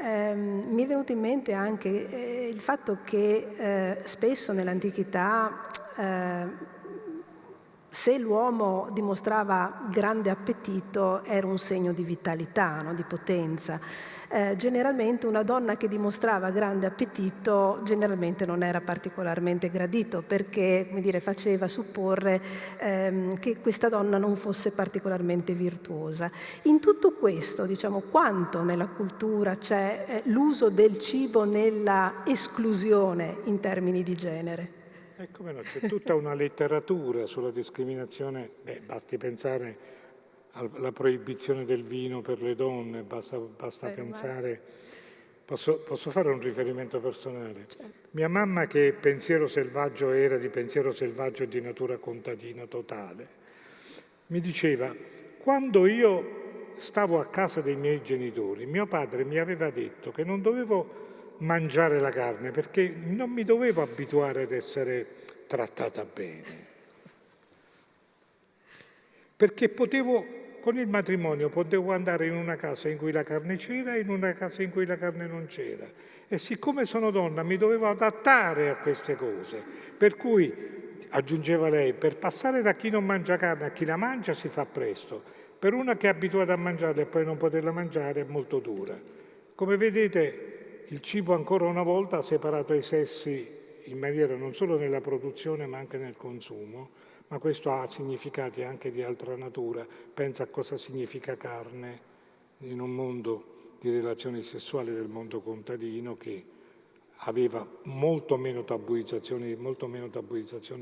Mi è venuto in mente anche il fatto che spesso nell'antichità se l'uomo dimostrava grande appetito era un segno di vitalità, no? Di potenza. Generalmente una donna che dimostrava grande appetito generalmente non era particolarmente gradito, perché, come dire, faceva supporre che questa donna non fosse particolarmente virtuosa. In tutto questo, diciamo, quanto nella cultura c'è l'uso del cibo nella esclusione in termini di genere? Come no, c'è tutta una letteratura sulla discriminazione, basti pensare alla proibizione del vino per le donne, basta pensare, posso fare un riferimento personale? Certo. Mia mamma, che pensiero selvaggio era, di pensiero selvaggio e di natura contadina totale, mi diceva, quando io stavo a casa dei miei genitori, mio padre mi aveva detto che non dovevo mangiare la carne perché non mi dovevo abituare ad essere trattata bene, perché con il matrimonio potevo andare in una casa in cui la carne c'era e in una casa in cui la carne non c'era, e siccome sono donna mi dovevo adattare a queste cose, per cui, aggiungeva lei, per passare da chi non mangia carne a chi la mangia si fa presto, per una che è abituata a mangiarla e poi non poterla mangiare è molto dura. Come vedete, il cibo ancora una volta ha separato i sessi in maniera non solo nella produzione ma anche nel consumo, ma questo ha significati anche di altra natura. Pensa a cosa significa carne in un mondo di relazioni sessuali del mondo contadino, che aveva molto meno tabuizzazioni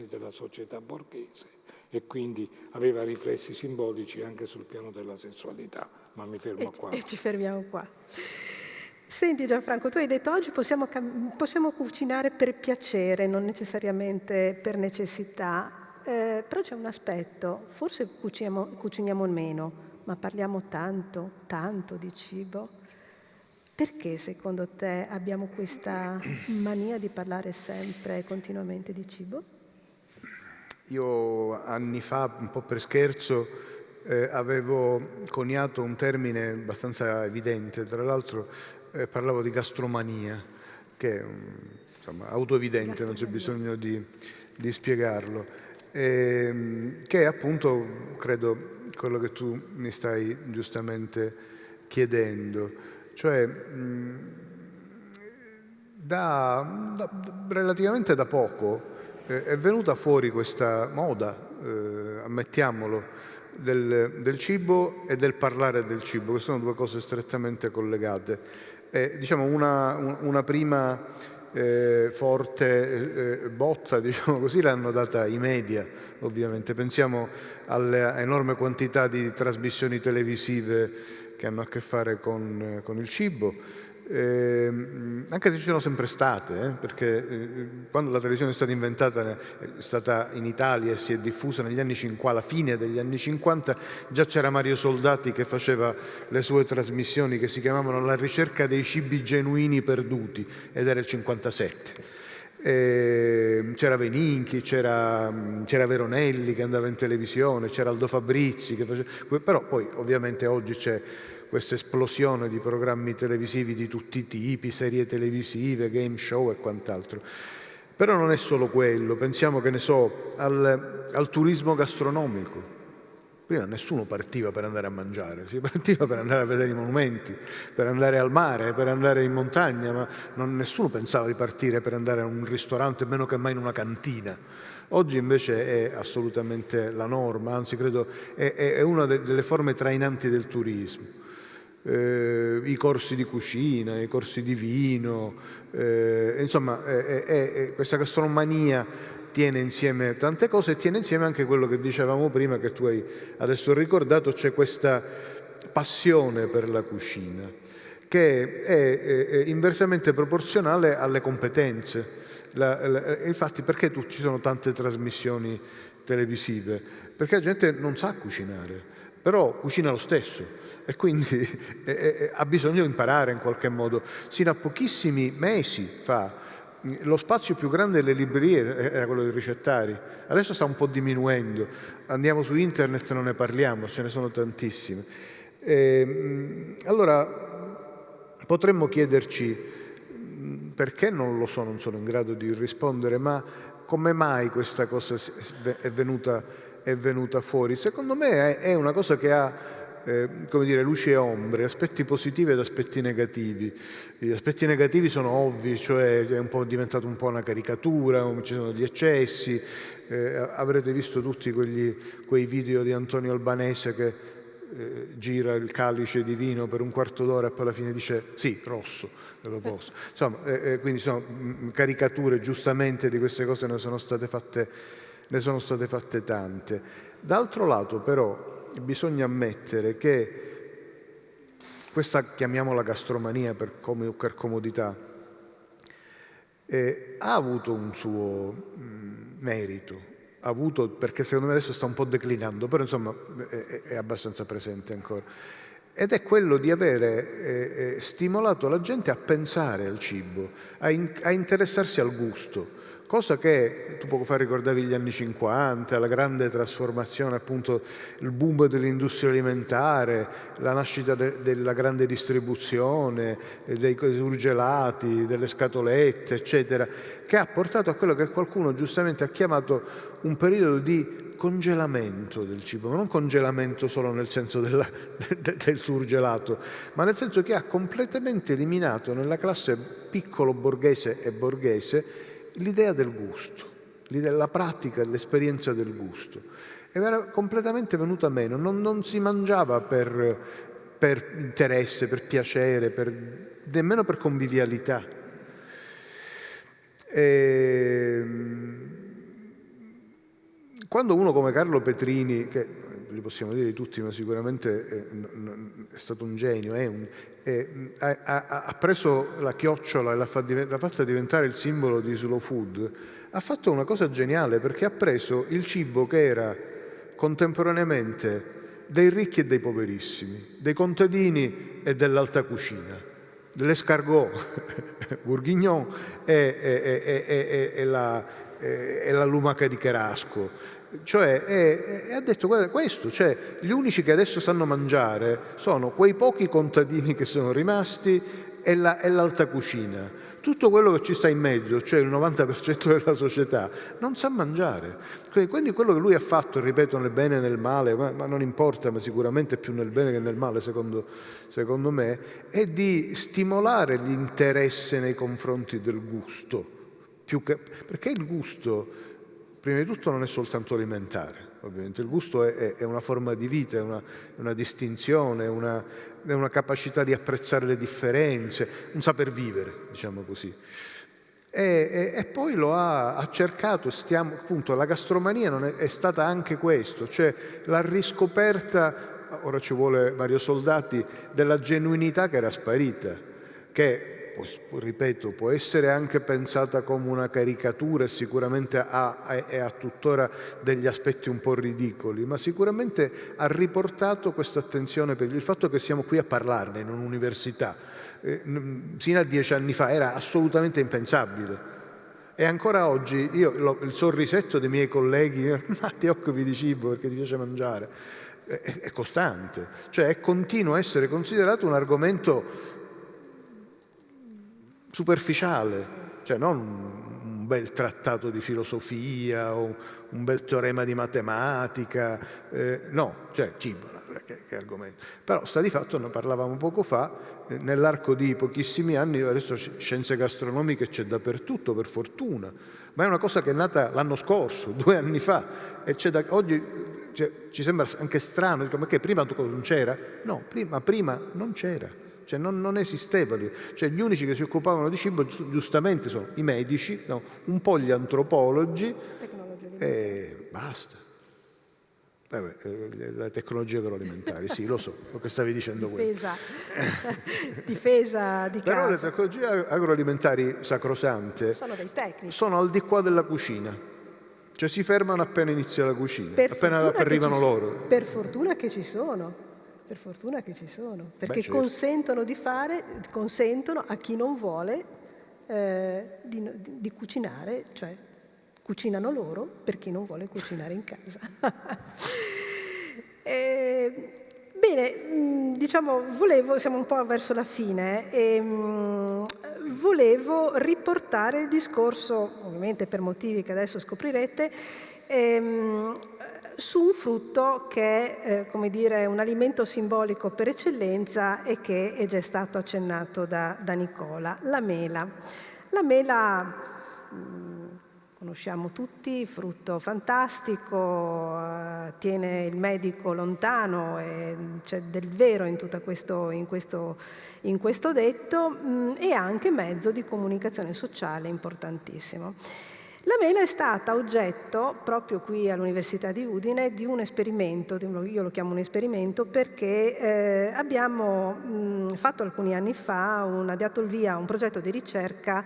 della società borghese, e quindi aveva riflessi simbolici anche sul piano della sessualità. Ma mi fermo qua. E ci fermiamo qua. Senti Gianfranco, tu hai detto oggi possiamo cucinare per piacere, non necessariamente per necessità, però c'è un aspetto, forse cuciniamo meno, ma parliamo tanto di cibo. Perché secondo te abbiamo questa mania di parlare sempre e continuamente di cibo? Io anni fa, un po' per scherzo, avevo coniato un termine abbastanza evidente, tra l'altro parlavo di gastromania, che è insomma, autoevidente, non c'è bisogno di spiegarlo, che è appunto, credo, quello che tu mi stai giustamente chiedendo, cioè relativamente da poco è venuta fuori questa moda, ammettiamolo, del cibo e del parlare del cibo, che sono due cose strettamente collegate. Diciamo una prima forte botta, diciamo così, l'hanno data i media, ovviamente. Pensiamo all'enorme quantità di trasmissioni televisive che hanno a che fare con il cibo, anche se ci sono sempre state, perché quando la televisione è stata inventata, è stata in Italia e si è diffusa negli anni 50, alla fine degli anni 50, già c'era Mario Soldati che faceva le sue trasmissioni che si chiamavano La ricerca dei cibi genuini perduti, ed era il 57. C'era Veninchi, c'era Veronelli che andava in televisione, c'era Aldo Fabrizi che faceva, però poi ovviamente oggi c'è questa esplosione di programmi televisivi di tutti i tipi, serie televisive, game show e quant'altro. Però non è solo quello, pensiamo, che ne so, al turismo gastronomico. Prima nessuno partiva per andare a mangiare, si partiva per andare a vedere i monumenti, per andare al mare, per andare in montagna, ma nessuno pensava di partire per andare a un ristorante, meno che mai in una cantina. Oggi invece è assolutamente la norma, anzi credo è una delle forme trainanti del turismo. I corsi di cucina, i corsi di vino, insomma questa gastromania tiene insieme tante cose, e tiene insieme anche quello che dicevamo prima, che tu hai adesso ricordato, c'è questa passione per la cucina che è inversamente proporzionale alle competenze. Infatti, perché ci sono tante trasmissioni televisive? Perché la gente non sa cucinare, però cucina lo stesso, e quindi ha bisogno di imparare in qualche modo. Sino a pochissimi mesi fa lo spazio più grande delle librerie era quello dei ricettari, adesso sta un po' diminuendo, andiamo su internet e non ne parliamo, ce ne sono tantissime. Allora potremmo chiederci perché, non lo so, non sono in grado di rispondere, ma come mai questa cosa è venuta è venuta fuori. Secondo me è una cosa che ha come dire, luci e ombre, aspetti positivi ed aspetti negativi. Gli aspetti negativi sono ovvi, cioè è diventato un po' una caricatura, ci sono gli eccessi. Avrete visto tutti quei video di Antonio Albanese che gira il calice di vino per un quarto d'ora e poi alla fine dice sì, rosso, lo posso. Insomma, quindi sono caricature, giustamente di queste cose ne sono state fatte tante. D'altro lato però bisogna ammettere che questa, chiamiamola gastromania per comodità, ha avuto un suo merito, perché secondo me adesso sta un po' declinando, però insomma è abbastanza presente ancora, ed è quello di avere stimolato la gente a pensare al cibo, a interessarsi al gusto. Cosa che tu poco fa ricordavi gli anni 50, la grande trasformazione, appunto il boom dell'industria alimentare, la nascita della grande distribuzione, dei surgelati, delle scatolette, eccetera, che ha portato a quello che qualcuno giustamente ha chiamato un periodo di congelamento del cibo, ma non congelamento solo nel senso del surgelato, ma nel senso che ha completamente eliminato nella classe piccolo borghese e borghese l'idea del gusto, la pratica, l'esperienza del gusto. Era completamente venuta meno, non si mangiava per interesse, per piacere, nemmeno per convivialità. Quando uno come Carlo Petrini, che li possiamo dire di tutti, ma sicuramente è stato un genio, ha preso la chiocciola e l'ha fatta diventare il simbolo di slow food, ha fatto una cosa geniale, perché ha preso il cibo che era contemporaneamente dei ricchi e dei poverissimi, dei contadini e dell'alta cucina, dell'escargot, bourguignon e la lumaca di Cherasco. Cioè, ha detto, guarda, questo, cioè, gli unici che adesso sanno mangiare sono quei pochi contadini che sono rimasti e l'alta cucina. Tutto quello che ci sta in mezzo, cioè il 90% della società, non sa mangiare. Quindi quello che lui ha fatto, ripeto, nel bene e nel male, ma non importa, ma sicuramente più nel bene che nel male, secondo me, è di stimolare l'interesse nei confronti del gusto. Perché il gusto, prima di tutto, non è soltanto alimentare, ovviamente. Il gusto è una forma di vita, è una distinzione, è una capacità di apprezzare le differenze, un saper vivere, diciamo così. E poi lo ha cercato, appunto, la gastromania è stata anche questo, cioè la riscoperta, ora ci vuole vari soldati, della genuinità che era sparita, che, ripeto, può essere anche pensata come una caricatura e sicuramente ha tuttora degli aspetti un po' ridicoli, ma sicuramente ha riportato questa attenzione per il fatto che siamo qui a parlarne in un'università. Sino a 10 anni fa era assolutamente impensabile. E ancora oggi il sorrisetto dei miei colleghi, ma ti occupi di cibo perché ti piace mangiare, è costante, cioè continua a essere considerato un argomento superficiale, cioè non un bel trattato di filosofia o un bel teorema di matematica, no, cioè cibo, che argomento. Però sta di fatto, ne parlavamo poco fa, nell'arco di pochissimi anni, adesso scienze gastronomiche c'è dappertutto, per fortuna, ma è una cosa che è nata l'anno scorso, 2 anni fa, e oggi ci sembra anche strano, ma che prima non c'era? No, prima non c'era. Cioè non esisteva lì. Cioè gli unici che si occupavano di cibo giustamente sono i medici, no? Un po' gli antropologi e basta. Le tecnologie agroalimentari, sì, lo so, lo che stavi dicendo difesa di casa. Però le tecnologie agroalimentari sacrosante sono dei tecnici, sono al di qua della cucina, cioè si fermano appena inizia la cucina, appena arrivano loro. Per fortuna che ci sono. Per fortuna che ci sono, perché certo, consentono a chi non vuole di cucinare, cioè cucinano loro per chi non vuole cucinare in casa. Bene, diciamo, siamo un po' verso la fine, volevo riportare il discorso, ovviamente per motivi che adesso scoprirete, su un frutto che è, come dire, un alimento simbolico per eccellenza e che è già stato accennato da Nicola, la mela. La mela conosciamo tutti, frutto fantastico, tiene il medico lontano e c'è del vero in tutto questo detto, e anche mezzo di comunicazione sociale importantissimo. La mela è stata oggetto, proprio qui all'Università di Udine, di un esperimento, io lo chiamo un esperimento perché abbiamo fatto alcuni anni fa, dato il via a un progetto di ricerca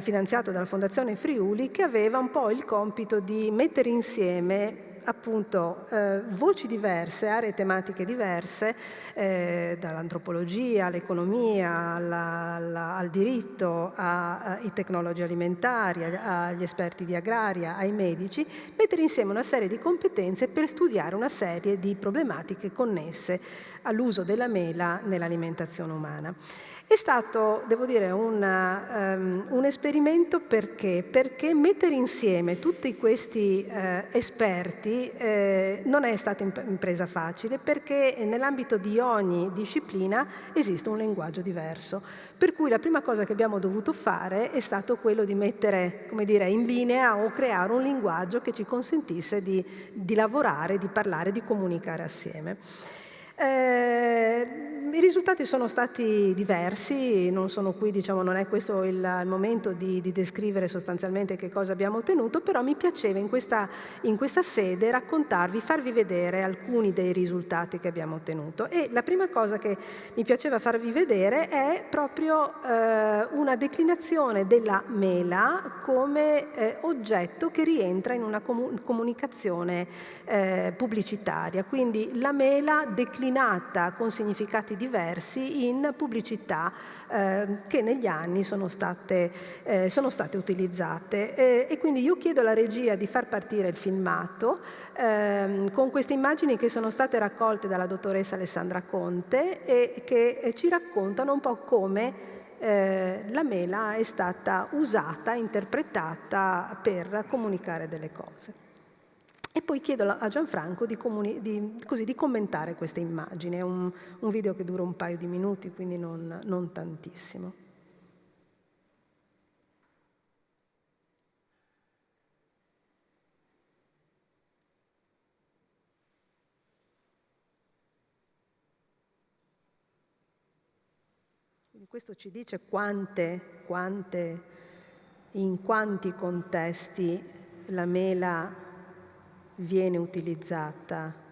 finanziato dalla Fondazione Friuli, che aveva un po' il compito di mettere insieme appunto voci diverse, aree tematiche diverse, dall'antropologia all'economia, al diritto, ai tecnologi alimentari, agli esperti di agraria, ai medici, mettere insieme una serie di competenze per studiare una serie di problematiche connesse all'uso della mela nell'alimentazione umana. È stato, devo dire, un esperimento perché mettere insieme tutti questi esperti non è stata impresa facile, perché nell'ambito di ogni disciplina esiste un linguaggio diverso. Per cui la prima cosa che abbiamo dovuto fare è stato quello di mettere, come dire, in linea o creare un linguaggio che ci consentisse di lavorare, di parlare, di comunicare assieme. I risultati sono stati diversi, non sono qui, diciamo, non è questo il momento di descrivere sostanzialmente che cosa abbiamo ottenuto, però mi piaceva in questa sede raccontarvi, farvi vedere alcuni dei risultati che abbiamo ottenuto. E la prima cosa che mi piaceva farvi vedere è proprio una declinazione della mela come oggetto che rientra in una comunicazione pubblicitaria, quindi la mela declinata con significati diversi in pubblicità che negli anni sono state utilizzate. E quindi io chiedo alla regia di far partire il filmato con queste immagini che sono state raccolte dalla dottoressa Alessandra Conte e che ci raccontano un po' come la mela è stata usata, interpretata per comunicare delle cose. E poi chiedo a Gianfranco di commentare queste immagini. È un video che dura un paio di minuti, quindi non tantissimo. Quindi questo ci dice in quanti contesti la mela viene utilizzata.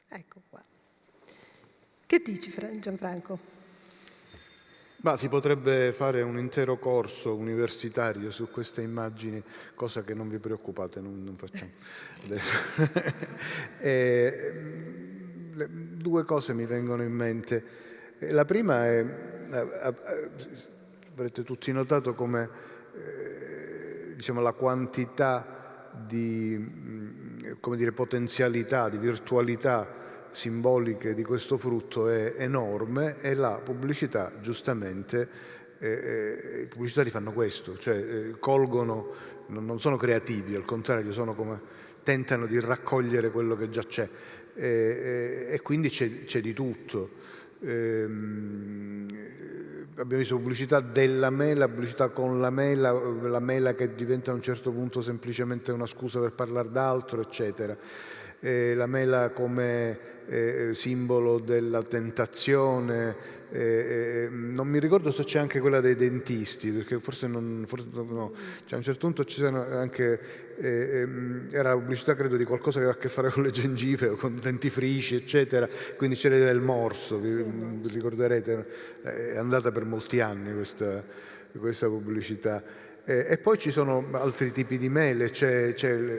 Ecco qua. Che dici, Gianfranco? Ma si potrebbe fare un intero corso universitario su queste immagini, cosa che non vi preoccupate, non facciamo. Due cose mi vengono in mente. La prima è, avrete tutti notato come diciamo, la quantità di potenzialità, di virtualità simboliche di questo frutto è enorme, e la pubblicità, giustamente, i pubblicitari fanno questo, cioè colgono, non sono creativi, al contrario, sono come tentano di raccogliere quello che già c'è, e quindi c'è di tutto. Abbiamo visto pubblicità della mela, pubblicità con la mela che diventa a un certo punto semplicemente una scusa per parlare d'altro, eccetera. La mela come simbolo della tentazione, non mi ricordo se c'è anche quella dei dentisti, perché forse no. Cioè, a un certo punto ci sono anche, era la pubblicità credo di qualcosa che aveva a che fare con le gengive o con dentifrici, eccetera, quindi c'era l'idea del morso, vi ricorderete, è andata per molti anni questa pubblicità. E poi ci sono altri tipi di mele, c'è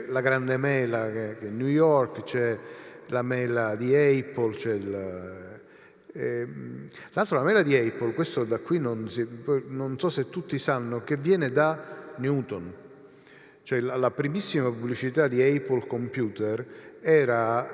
la grande mela che è New York, c'è la mela di Apple, tra l'altro la mela di Apple, questo da qui non so se tutti sanno che viene da Newton, cioè la primissima pubblicità di Apple Computer era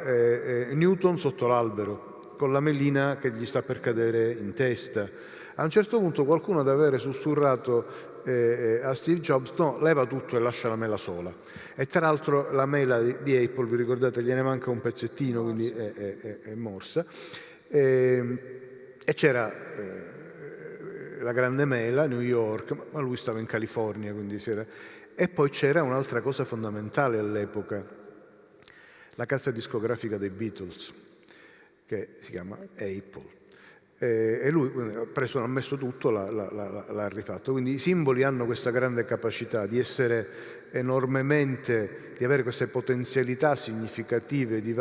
Newton sotto l'albero, con la melina che gli sta per cadere in testa. A un certo punto qualcuno deve avere sussurrato a Steve Jobs: no, leva tutto e lascia la mela sola. E tra l'altro la mela di Apple, vi ricordate, gliene manca un pezzettino, quindi è morsa. E c'era la grande mela, New York, ma lui stava in California, quindi E poi c'era un'altra cosa fondamentale all'epoca, la casa discografica dei Beatles, che si chiama Apple. E lui ha messo tutto, l'ha rifatto. Quindi i simboli hanno questa grande capacità di essere di avere queste potenzialità significative di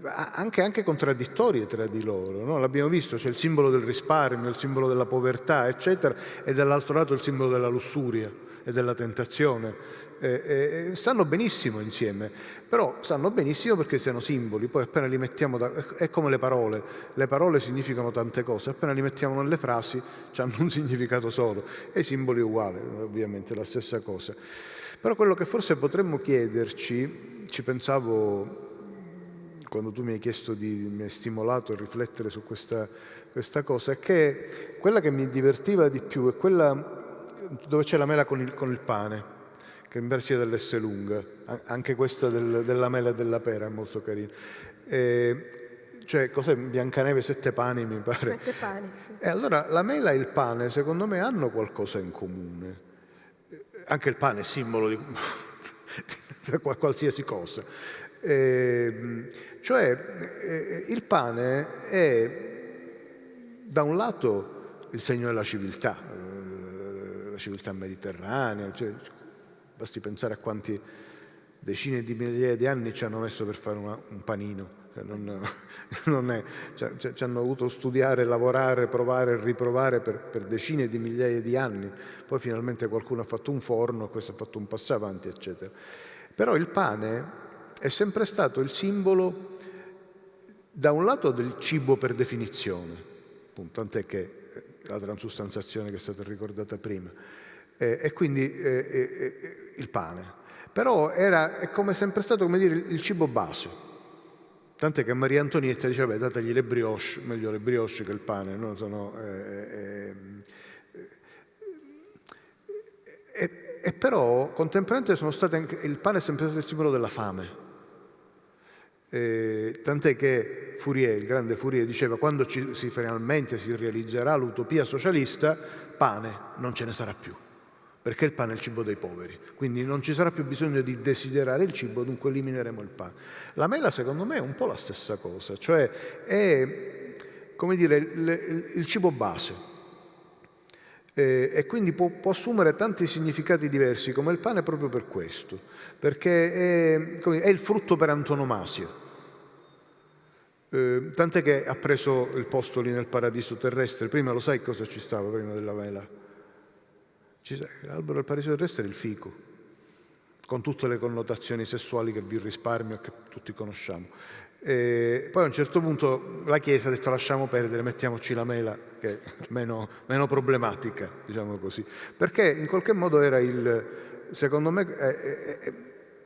anche contraddittorie tra di loro, no? L'abbiamo visto, c'è il simbolo del risparmio, il simbolo della povertà, eccetera, e dall'altro lato il simbolo della lussuria e della tentazione. Stanno benissimo insieme, però stanno benissimo perché siano simboli. Poi appena li mettiamo, è come le parole significano tante cose, appena li mettiamo nelle frasi hanno un significato solo, e i simboli uguali, ovviamente la stessa cosa. Però quello che forse potremmo chiederci, ci pensavo quando tu mi hai stimolato a riflettere su questa cosa, è che quella che mi divertiva di più è quella dove c'è la mela con il pane, che mi pare sia dell'Esselunga, anche questa della mela e della pera è molto carina. Cioè, cos'è? Biancaneve 7 pani, mi pare. 7 pani, sì. E allora la mela e il pane, secondo me, hanno qualcosa in comune. Anche il pane è simbolo di qualsiasi cosa. Cioè, il pane è, da un lato, il segno della civiltà mediterranea, cioè, basti pensare a quanti decine di migliaia di anni ci hanno messo per fare un panino. Ci hanno dovuto studiare, lavorare, provare e riprovare per decine di migliaia di anni. Poi finalmente qualcuno ha fatto un forno, questo ha fatto un passo avanti, eccetera. Però il pane è sempre stato il simbolo, da un lato, del cibo per definizione, appunto, tant'è che la transustanziazione che è stata ricordata prima, e quindi il pane. Però è come sempre stato, come dire, il cibo base. Tant'è che Maria Antonietta dice: beh, dategli le brioche, meglio le brioche che il pane, no? E però contemporaneamente sono state il pane è sempre stato il simbolo della fame. Tant'è che Fourier, il grande Fourier, diceva: quando finalmente si realizzerà l'utopia socialista, pane non ce ne sarà più, perché il pane è il cibo dei poveri, quindi non ci sarà più bisogno di desiderare il cibo, dunque elimineremo il pane. La mela, secondo me, è un po' la stessa cosa, cioè è, come dire, il cibo base, e quindi può assumere tanti significati diversi, come il pane, proprio per questo, perché è il frutto per antonomasia. Tant'è che ha preso il posto lì nel paradiso terrestre. Prima, lo sai cosa ci stava prima della mela? L'albero del paradiso terrestre è il fico, con tutte le connotazioni sessuali che vi risparmio e che tutti conosciamo. Poi a un certo punto la Chiesa ha detto: lasciamo perdere, mettiamoci la mela, che è meno problematica, diciamo così, perché in qualche modo era secondo me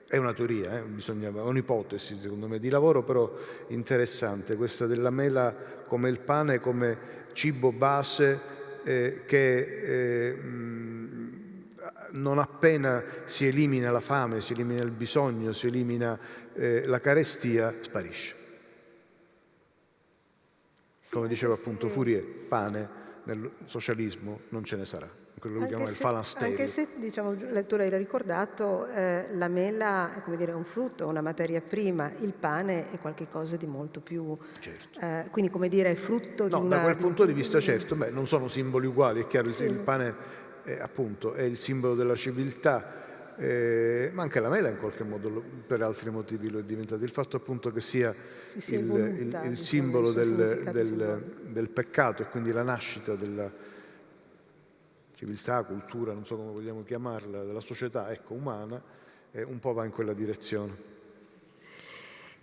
è una teoria, un'ipotesi secondo me di lavoro, però interessante, questa della mela come il pane, come cibo base, che non appena si elimina la fame, si elimina il bisogno, si elimina la carestia, sparisce. Come diceva appunto Fourier, pane nel socialismo non ce ne sarà, quello che chiamano il falasterio. Anche se, diciamo, tu l'hai ricordato, la mela è, come dire, un frutto, una materia prima, il pane è qualcosa di molto più... Certo. Quindi, come dire, è frutto di una... Da quel punto di vista, certo, non sono simboli uguali, è chiaro, il pane appunto è il simbolo della civiltà, ma anche la mela in qualche modo per altri motivi lo è diventato. Il fatto appunto che sia il simbolo del peccato e quindi la nascita della civiltà, cultura, non so come vogliamo chiamarla, della società, ecco, umana, un po' va in quella direzione.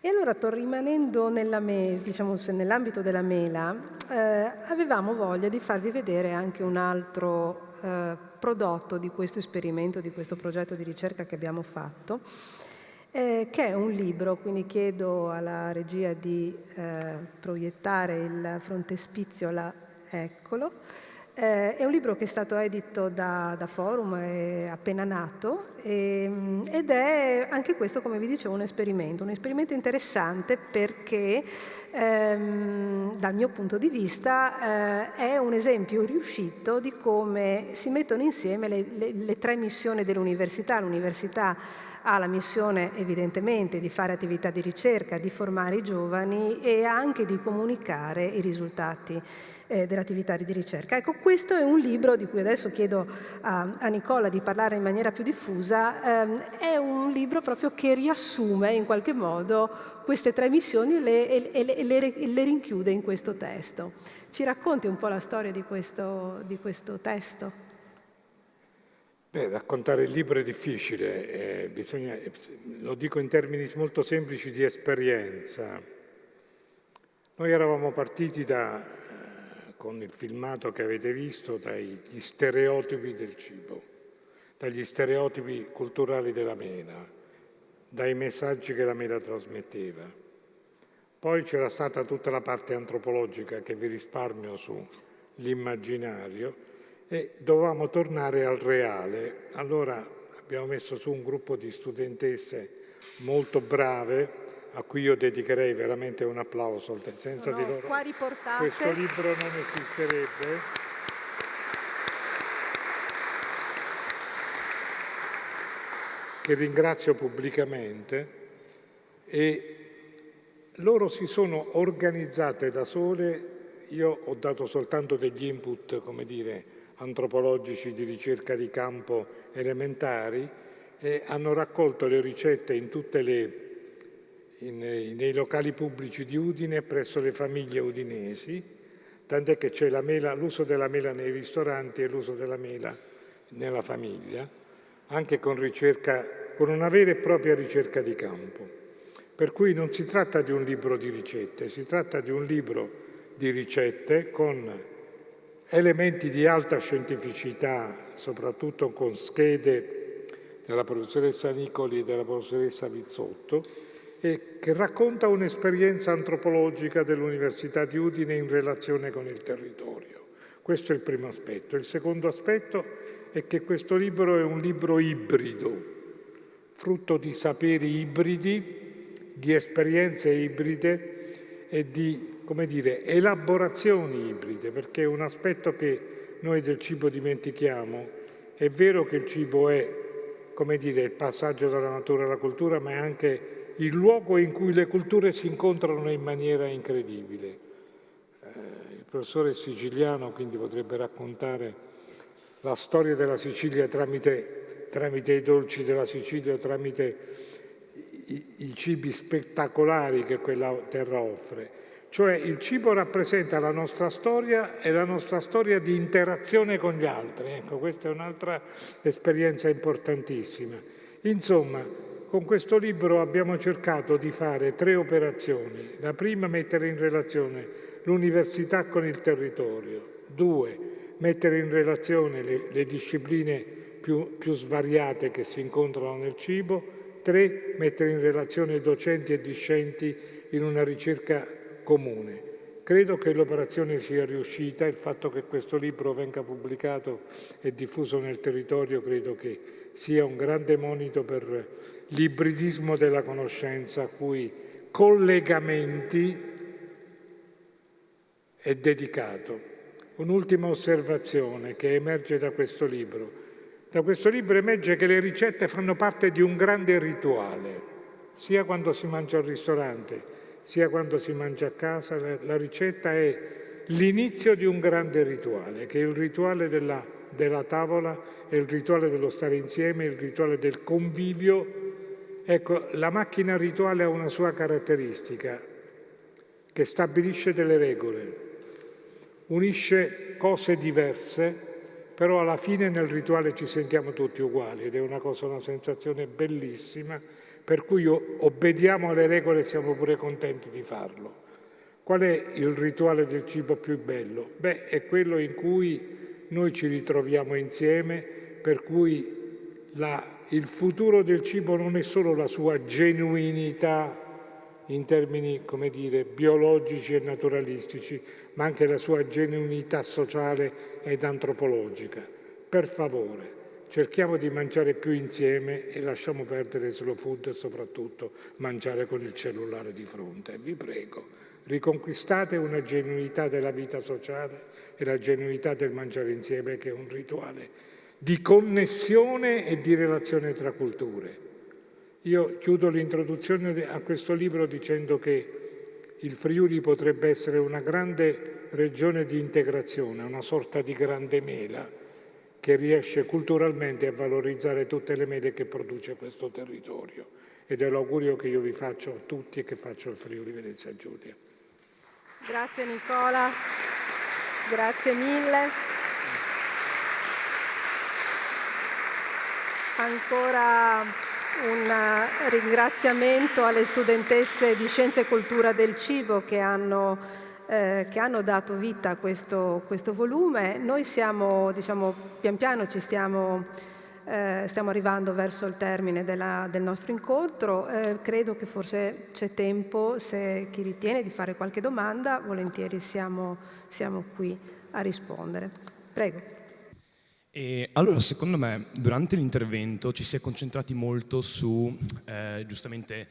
E allora, rimanendo diciamo, nell'ambito della mela, avevamo voglia di farvi vedere anche un altro prodotto di questo esperimento, di questo progetto di ricerca che abbiamo fatto, che è un libro, quindi chiedo alla regia di proiettare il frontespizio, eccolo. È un libro che è stato edito da Forum, è appena nato, ed è anche questo, come vi dicevo, un esperimento interessante perché dal mio punto di vista è un esempio riuscito di come si mettono insieme le tre missioni dell'università. L'università ha la missione evidentemente di fare attività di ricerca, di formare i giovani e anche di comunicare i risultati dell'attività di ricerca. Ecco, questo è un libro di cui adesso chiedo a Nicola di parlare in maniera più diffusa. È un libro proprio che riassume in qualche modo queste tre missioni e le rinchiude in questo testo. Ci racconti un po' la storia di questo testo? Raccontare il libro è difficile, lo dico in termini molto semplici di esperienza. Noi eravamo partiti con il filmato che avete visto, dagli stereotipi del cibo, dagli stereotipi culturali della mela, dai messaggi che la mela trasmetteva. Poi c'era stata tutta la parte antropologica che vi risparmio sull'immaginario, e dovevamo tornare al reale. Allora abbiamo messo su un gruppo di studentesse molto brave, a cui io dedicherei veramente un applauso. Senza di loro qua riportate. Questo libro non esisterebbe. Che ringrazio pubblicamente, e loro si sono organizzate da sole. Io ho dato soltanto degli input, come dire, antropologici di ricerca di campo elementari, e hanno raccolto le ricette nei locali pubblici di Udine presso le famiglie udinesi, tant'è che c'è l'uso della mela nei ristoranti e l'uso della mela nella famiglia, anche con una vera e propria ricerca di campo. Per cui non si tratta di un libro di ricette, si tratta di un libro di ricette con elementi di alta scientificità, soprattutto con schede della professoressa Nicoli e della professoressa Vizzotto, e che racconta un'esperienza antropologica dell'Università di Udine in relazione con il territorio. Questo è il primo aspetto. Il secondo aspetto è che questo libro è un libro ibrido, frutto di saperi ibridi, di esperienze ibride e di, come dire, elaborazioni ibride, perché un aspetto che noi del cibo dimentichiamo: è vero che il cibo è, come dire, il passaggio dalla natura alla cultura, ma è anche il luogo in cui le culture si incontrano in maniera incredibile. Il professore è siciliano, quindi potrebbe raccontare la storia della Sicilia tramite i dolci della Sicilia, tramite i cibi spettacolari che quella terra offre. Cioè il cibo rappresenta la nostra storia e la nostra storia di interazione con gli altri. Ecco, questa è un'altra esperienza importantissima. Insomma, con questo libro abbiamo cercato di fare 3 operazioni. La prima, mettere in relazione l'università con il territorio. 2, mettere in relazione le discipline più svariate che si incontrano nel cibo. 3, mettere in relazione docenti e discenti in una ricerca comune. Credo che l'operazione sia riuscita, il fatto che questo libro venga pubblicato e diffuso nel territorio credo che sia un grande monito per l'ibridismo della conoscenza a cui Collegamenti è dedicato. Un'ultima osservazione che emerge da questo libro. Da questo libro emerge che le ricette fanno parte di un grande rituale, sia quando si mangia al ristorante, sia quando si mangia a casa. La ricetta è l'inizio di un grande rituale, che è il rituale della tavola, è il rituale dello stare insieme, è il rituale del convivio. Ecco, la macchina rituale ha una sua caratteristica, che stabilisce delle regole, unisce cose diverse, però alla fine nel rituale ci sentiamo tutti uguali ed è una sensazione bellissima, per cui obbediamo alle regole e siamo pure contenti di farlo. Qual è il rituale del cibo più bello? Beh, è quello in cui noi ci ritroviamo insieme, per cui il futuro del cibo non è solo la sua genuinità in termini, come dire, biologici e naturalistici, ma anche la sua genuinità sociale ed antropologica. Per favore, cerchiamo di mangiare più insieme e lasciamo perdere slow food e soprattutto mangiare con il cellulare di fronte. Vi prego, riconquistate una genuinità della vita sociale e la genuinità del mangiare insieme, che è un rituale di connessione e di relazione tra culture. Io chiudo l'introduzione a questo libro dicendo che il Friuli potrebbe essere una grande regione di integrazione, una sorta di grande mela che riesce culturalmente a valorizzare tutte le mele che produce questo territorio. Ed è l'augurio che io vi faccio a tutti e che faccio al Friuli Venezia Giulia. Grazie Nicola, grazie mille. Ancora un ringraziamento alle studentesse di Scienza e Cultura del Cibo che hanno dato vita a questo volume. Noi siamo, pian piano stiamo arrivando verso il termine del nostro incontro. Credo che forse c'è tempo, se chi ritiene di fare qualche domanda, volentieri siamo qui a rispondere. Prego. E allora, secondo me, durante l'intervento ci si è concentrati molto su, giustamente,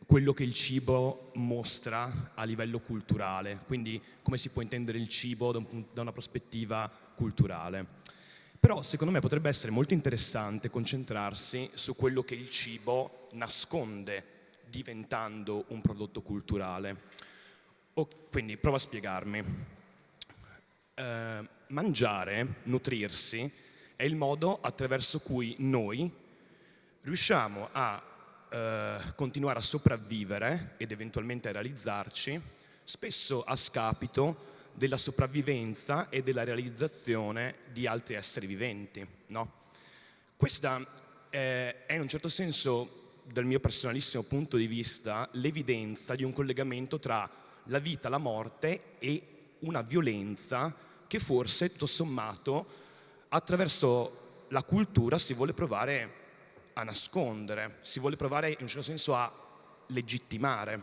quello che il cibo mostra a livello culturale, quindi come si può intendere il cibo da una prospettiva culturale. Però, secondo me, potrebbe essere molto interessante concentrarsi su quello che il cibo nasconde diventando un prodotto culturale. Quindi, provo a spiegarmi. Mangiare, nutrirsi, è il modo attraverso cui noi riusciamo a continuare a sopravvivere ed eventualmente a realizzarci, spesso a scapito della sopravvivenza e della realizzazione di altri esseri viventi, no? Questa è in un certo senso, dal mio personalissimo punto di vista, l'evidenza di un collegamento tra la vita, la morte e una violenza che forse, tutto sommato, attraverso la cultura si vuole provare a nascondere, si vuole provare in un certo senso a legittimare.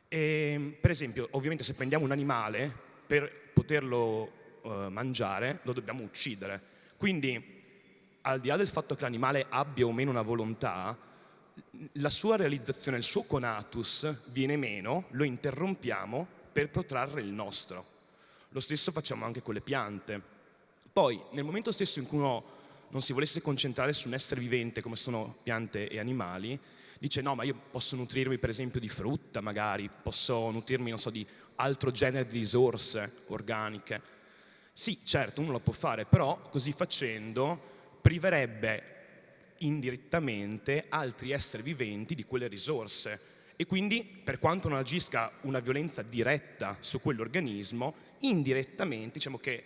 Per esempio, ovviamente se prendiamo un animale, per poterlo mangiare lo dobbiamo uccidere. Quindi, al di là del fatto che l'animale abbia o meno una volontà, la sua realizzazione, il suo conatus viene meno, lo interrompiamo per protrarre il nostro. Lo stesso facciamo anche con le piante. Poi, nel momento stesso in cui uno non si volesse concentrare su un essere vivente come sono piante e animali, dice no, ma io posso nutrirmi per esempio di frutta magari, posso nutrirmi, non so, di altro genere di risorse organiche. Sì, certo, uno lo può fare, però così facendo priverebbe indirettamente altri esseri viventi di quelle risorse. E quindi, per quanto non agisca una violenza diretta su quell'organismo, indirettamente, diciamo che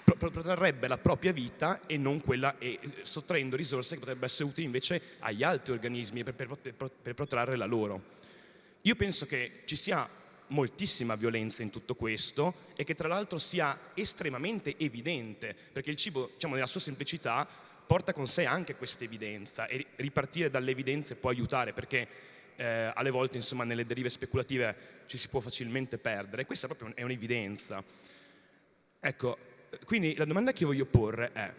protrarrebbe la propria vita e non quella, e sottraendo risorse che potrebbero essere utili invece agli altri organismi per protrarre la loro. Io penso che ci sia moltissima violenza in tutto questo e che tra l'altro sia estremamente evidente, perché il cibo, diciamo, nella sua semplicità porta con sé anche questa evidenza, e ripartire dalle evidenze può aiutare, perché alle volte insomma nelle derive speculative ci si può facilmente perdere. Questa proprio è un'evidenza. Ecco, quindi la domanda che voglio porre è: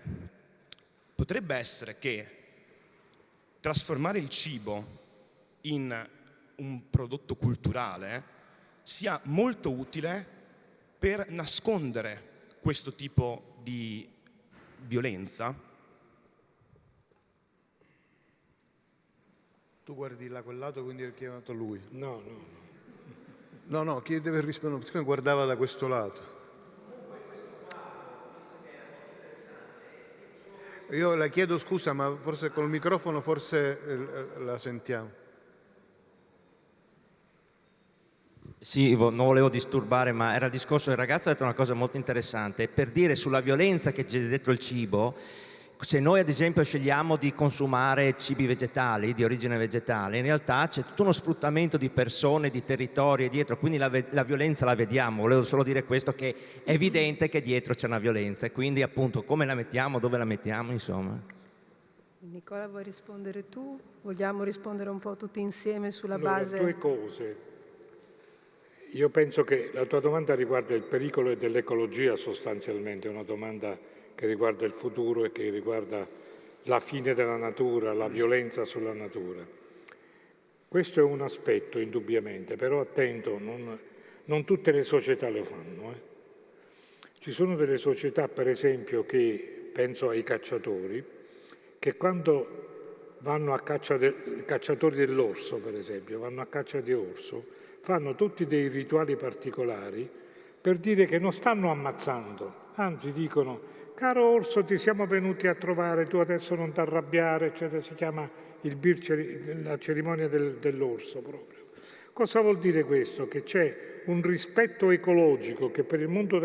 potrebbe essere che trasformare il cibo in un prodotto culturale sia molto utile per nascondere questo tipo di violenza? Tu guardi là quel lato, quindi hai chiamato lui. No. No, chi deve rispondere? Siccome guardava da questo lato. Io la chiedo scusa, ma forse col microfono forse la sentiamo. Sì, non volevo disturbare, ma era il discorso del ragazzo, ha detto una cosa molto interessante, per dire sulla violenza che c'è dietro il cibo. Se noi ad esempio scegliamo di consumare cibi vegetali, di origine vegetale, in realtà c'è tutto uno sfruttamento di persone, di territori dietro, quindi la violenza la vediamo. Volevo solo dire questo, che è evidente che dietro c'è una violenza e quindi appunto come la mettiamo, dove la mettiamo, insomma. Nicola, vuoi rispondere tu? Vogliamo rispondere un po' tutti insieme sulla Allora, base? due cose. Io penso che la tua domanda riguarda il pericolo dell'ecologia sostanzialmente, è una domanda che riguarda il futuro e che riguarda la fine della natura, la violenza sulla natura. Questo è un aspetto, indubbiamente, però attento, non tutte le società lo fanno. Ci sono delle società, per esempio, che, penso ai cacciatori, che quando vanno a caccia i cacciatori dell'orso, per esempio, vanno a caccia di orso, fanno tutti dei rituali particolari per dire che non stanno ammazzando, anzi dicono: caro orso, ti siamo venuti a trovare, tu adesso non ti arrabbiare, eccetera. Si chiama la cerimonia dell'orso proprio. Cosa vuol dire questo? Che c'è un rispetto ecologico che per il mondo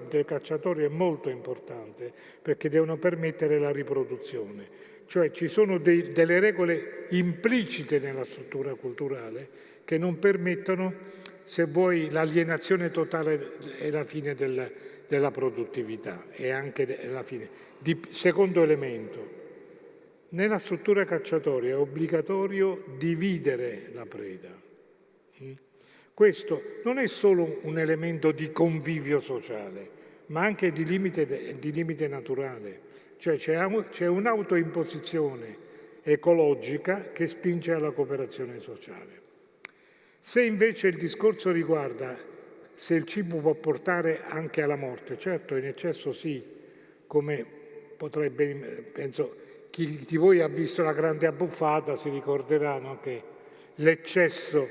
dei cacciatori è molto importante, perché devono permettere la riproduzione. Cioè ci sono delle regole implicite nella struttura culturale che non permettono, se vuoi, l'alienazione totale e la fine della produttività e anche la fine. Secondo elemento, nella struttura cacciatoria è obbligatorio dividere la preda. Questo non è solo un elemento di convivio sociale, ma anche di limite naturale. Cioè c'è un'autoimposizione ecologica che spinge alla cooperazione sociale. Se invece il discorso riguarda se il cibo può portare anche alla morte, certo in eccesso sì, come potrebbe, penso, chi di voi ha visto La Grande Abbuffata si ricorderà, no, che l'eccesso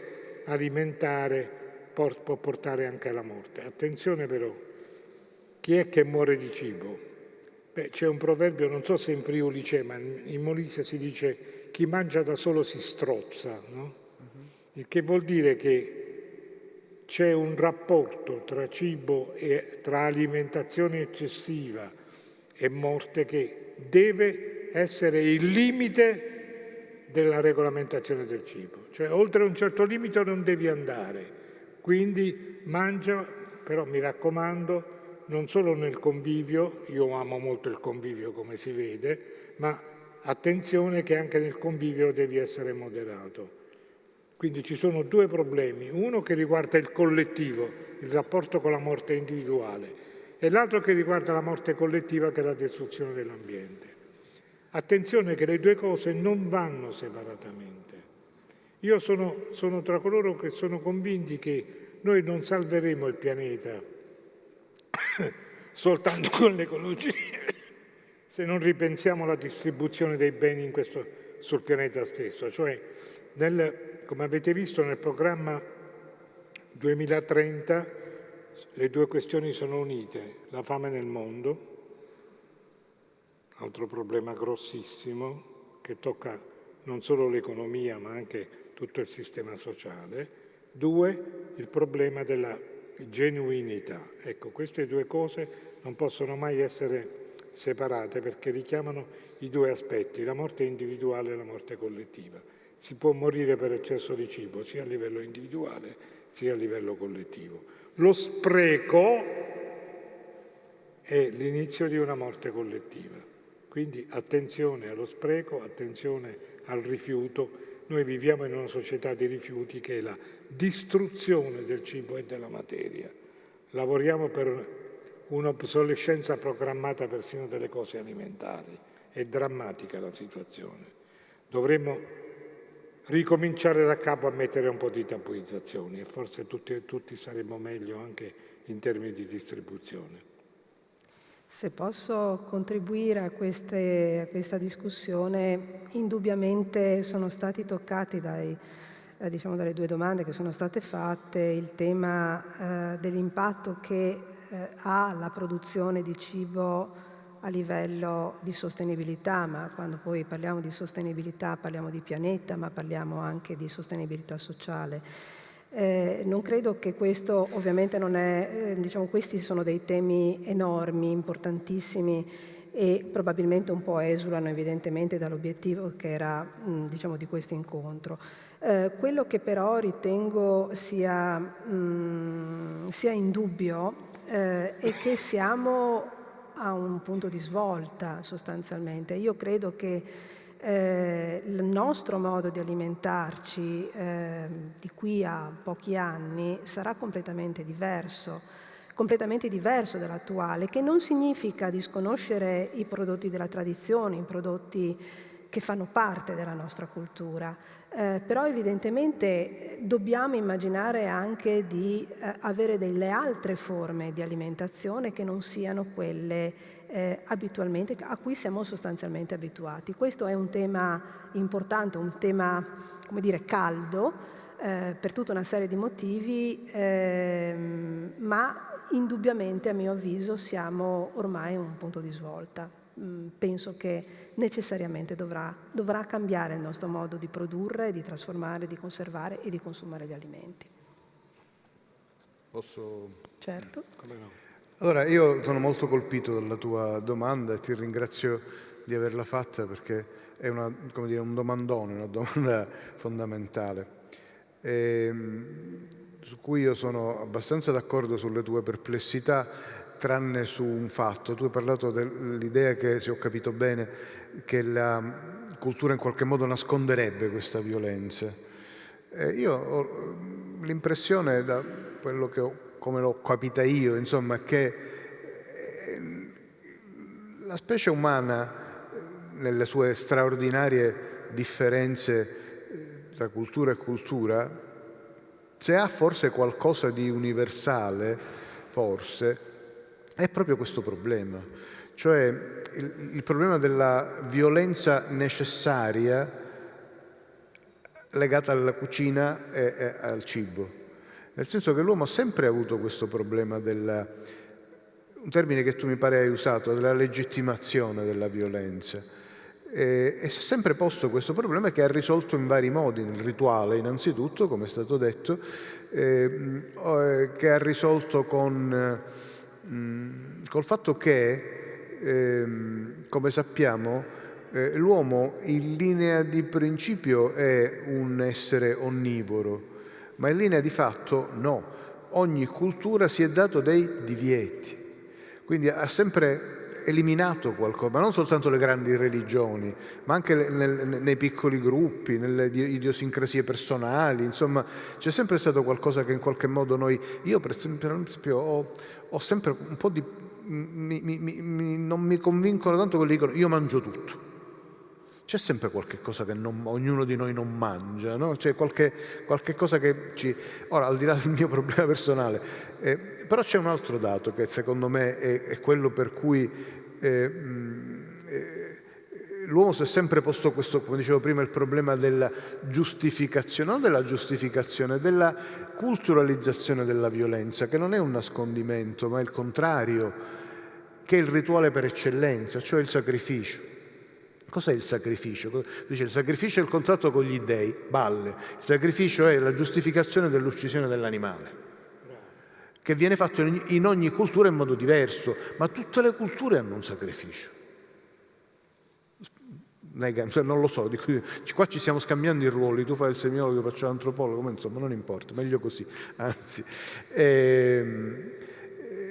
alimentare può portare anche alla morte. Attenzione però, chi è che muore di cibo? C'è un proverbio, non so se in Friuli c'è, ma in Molise si dice: chi mangia da solo si strozza, no? Il che vuol dire che c'è un rapporto tra cibo e tra alimentazione eccessiva e morte che deve essere il limite della regolamentazione del cibo. Cioè oltre un certo limite non devi andare, quindi mangia, però mi raccomando, non solo nel convivio, io amo molto il convivio come si vede, ma attenzione che anche nel convivio devi essere moderato. Quindi ci sono due problemi, uno che riguarda il collettivo, il rapporto con la morte individuale, e l'altro che riguarda la morte collettiva, che è la distruzione dell'ambiente. Attenzione che le due cose non vanno separatamente. Io sono tra coloro che sono convinti che noi non salveremo il pianeta soltanto con l'ecologia, se non ripensiamo la distribuzione dei beni sul pianeta stesso. Cioè, come avete visto nel programma 2030, le due questioni sono unite: la fame nel mondo, altro problema grossissimo che tocca non solo l'economia ma anche tutto il sistema sociale. Due, il problema della genuinità. Ecco, queste due cose non possono mai essere separate perché richiamano i due aspetti, la morte individuale e la morte collettiva. Si può morire per eccesso di cibo sia a livello individuale sia a livello collettivo. Lo spreco è l'inizio di una morte collettiva. Quindi attenzione allo spreco, attenzione al rifiuto. noi viviamo in una società di rifiuti che è la distruzione del cibo e della materia. Lavoriamo per un'obsolescenza programmata persino delle cose alimentari. È drammatica la situazione. Dovremmo ricominciare da capo a mettere un po' di tabuizzazioni e forse tutti saremmo meglio anche in termini di distribuzione. Se posso contribuire a questa discussione, indubbiamente sono stati toccati dalle due domande che sono state fatte il tema dell'impatto che ha la produzione di cibo a livello di sostenibilità, ma quando poi parliamo di sostenibilità parliamo di pianeta, ma parliamo anche di sostenibilità sociale. Non credo che questo, ovviamente non è, questi sono dei temi enormi, importantissimi e probabilmente un po' esulano evidentemente dall'obiettivo che era, di questo incontro. Quello che però ritengo sia indubbio è che siamo a un punto di svolta sostanzialmente. Io credo che il nostro modo di alimentarci di qui a pochi anni sarà completamente diverso dall'attuale, che non significa disconoscere i prodotti della tradizione, i prodotti che fanno parte della nostra cultura, però evidentemente dobbiamo immaginare anche di avere delle altre forme di alimentazione che non siano quelle abitualmente, a cui siamo sostanzialmente abituati. Questo è un tema importante, un tema, caldo, per tutta una serie di motivi, ma indubbiamente, a mio avviso, siamo ormai a un punto di svolta. Penso che necessariamente dovrà cambiare il nostro modo di produrre, di trasformare, di conservare e di consumare gli alimenti. Posso? Certo. Come no? Allora, io sono molto colpito dalla tua domanda e ti ringrazio di averla fatta perché è un domandone, una domanda fondamentale, su cui io sono abbastanza d'accordo sulle tue perplessità, tranne su un fatto. Tu hai parlato dell'idea che, se ho capito bene, che la cultura in qualche modo nasconderebbe questa violenza. Io ho l'impressione, da quello che come l'ho capita io, insomma, che la specie umana, nelle sue straordinarie differenze tra cultura e cultura, se ha forse qualcosa di universale, forse, è proprio questo problema, cioè il problema della violenza necessaria legata alla cucina e al cibo. Nel senso che l'uomo ha sempre avuto questo problema un termine che tu mi pare hai usato, della legittimazione della violenza. E si è sempre posto questo problema che ha risolto in vari modi, nel rituale innanzitutto, come è stato detto, che ha risolto col fatto che, come sappiamo, l'uomo in linea di principio è un essere onnivoro, ma in linea di fatto no. Ogni cultura si è dato dei divieti, quindi ha sempre eliminato qualcosa, ma non soltanto le grandi religioni, ma anche nei piccoli gruppi, nelle idiosincrasie personali, insomma c'è sempre stato qualcosa che in qualche modo io per esempio ho sempre un po' di, non mi convincono tanto quelli che dicono io mangio tutto. C'è sempre qualche cosa che ognuno di noi non mangia, no? C'è qualche cosa che Ora, al di là del mio problema personale, però c'è un altro dato che secondo me è quello per cui l'uomo si è sempre posto questo, come dicevo prima, il problema della giustificazione, non della giustificazione, della culturalizzazione della violenza, che non è un nascondimento, ma è il contrario, che è il rituale per eccellenza, cioè il sacrificio. Cos'è il sacrificio? Dice, il sacrificio è il contratto con gli dèi, balle. Il sacrificio è la giustificazione dell'uccisione dell'animale, che viene fatto in ogni cultura in modo diverso, ma tutte le culture hanno un sacrificio. Non lo so, qua ci stiamo scambiando i ruoli, tu fai il semiologo, io faccio l'antropologo, ma insomma non importa, meglio così, anzi.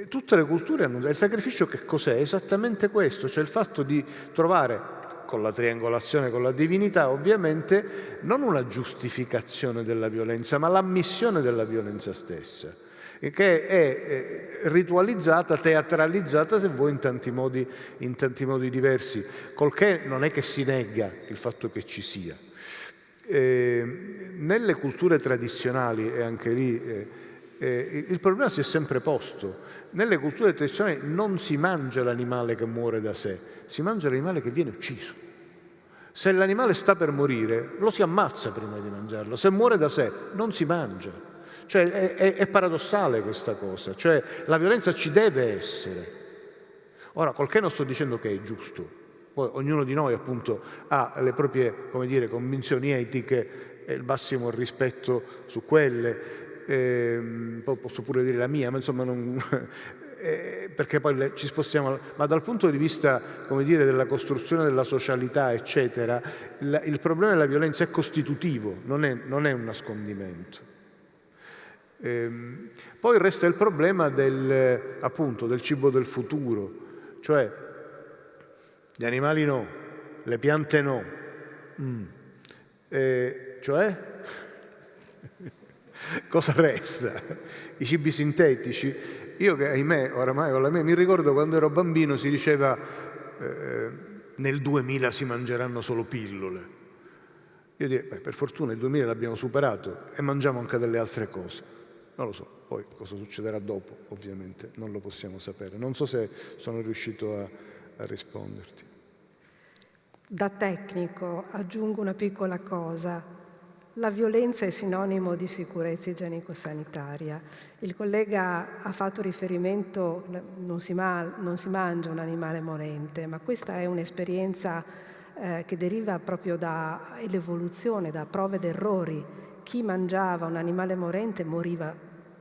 Tutte le culture hanno il sacrificio, che cos'è? Esattamente questo, cioè il fatto di trovare con la triangolazione con la divinità, ovviamente, non una giustificazione della violenza, ma l'ammissione della violenza stessa, che è ritualizzata, teatralizzata, se vuoi, in tanti modi diversi, col che non è che si nega il fatto che ci sia. Nelle culture tradizionali, e anche lì il problema si è sempre posto, nelle culture tradizionali non si mangia l'animale che muore da sé, si mangia l'animale che viene ucciso. Se l'animale sta per morire, lo si ammazza prima di mangiarlo, se muore da sé non si mangia. Cioè è paradossale questa cosa, cioè la violenza ci deve essere. Ora, col che non sto dicendo che è giusto, poi ognuno di noi appunto ha le proprie, come dire, convinzioni etiche e il massimo rispetto su quelle, poi posso pure dire la mia, ma insomma perché poi ci spostiamo, ma dal punto di vista, come dire, della costruzione della socialità, eccetera, il problema della violenza è costitutivo, non è un nascondimento. Poi resta il problema appunto del cibo del futuro, cioè gli animali no, le piante no, cioè cosa resta? I cibi sintetici. Io che ahimè oramai ho la mia, mi ricordo quando ero bambino si diceva nel 2000 si mangeranno solo pillole. Io direi, per fortuna il 2000 l'abbiamo superato e mangiamo anche delle altre cose. Non lo so, poi cosa succederà dopo, ovviamente, non lo possiamo sapere. Non so se sono riuscito a risponderti. Da tecnico aggiungo una piccola cosa. La violenza è sinonimo di sicurezza igienico-sanitaria. Il collega ha fatto riferimento, non si mangia un animale morente, ma questa è un'esperienza che deriva proprio dall'evoluzione, da prove ed errori. Chi mangiava un animale morente moriva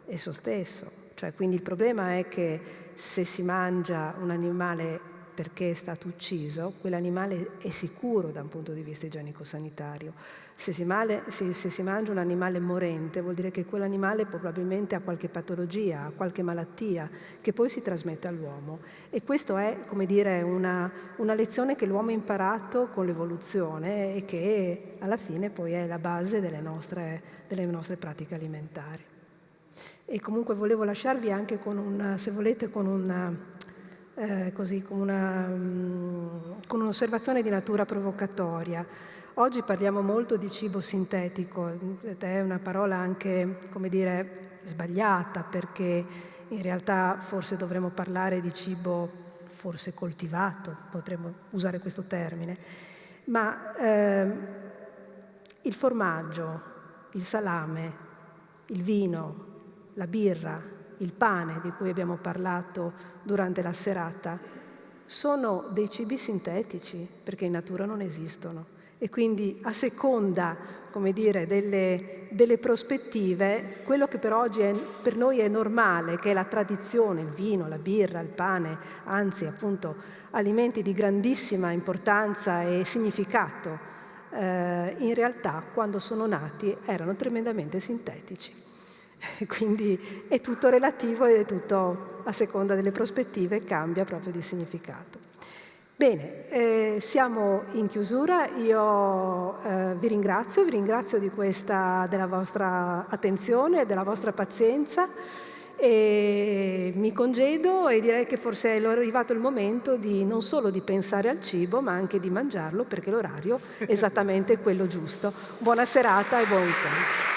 esso stesso. Cioè, quindi il problema è che se si mangia un animale perché è stato ucciso, quell'animale è sicuro da un punto di vista igienico-sanitario. Se si mangia un animale morente vuol dire che quell'animale probabilmente ha qualche patologia, ha qualche malattia che poi si trasmette all'uomo. E questo è, come dire, una lezione che l'uomo ha imparato con l'evoluzione e che alla fine poi è la base delle nostre pratiche alimentari. E comunque volevo lasciarvi anche con un'osservazione di natura provocatoria. Oggi parliamo molto di cibo sintetico, ed è una parola anche, come dire, sbagliata, perché in realtà forse dovremmo parlare di cibo forse coltivato, potremmo usare questo termine. Ma il formaggio, il salame, il vino, la birra, il pane di cui abbiamo parlato durante la serata, sono dei cibi sintetici perché in natura non esistono. E quindi a seconda, come dire, delle prospettive, quello che per oggi per noi è normale, che è la tradizione, il vino, la birra, il pane, anzi appunto alimenti di grandissima importanza e significato, in realtà quando sono nati erano tremendamente sintetici. Quindi è tutto relativo ed è tutto a seconda delle prospettive, cambia proprio di significato. Bene, siamo in chiusura, io vi ringrazio della vostra attenzione, della vostra pazienza e mi congedo e direi che forse è arrivato il momento non solo di pensare al cibo ma anche di mangiarlo perché l'orario è esattamente quello giusto. Buona serata e buon weekend.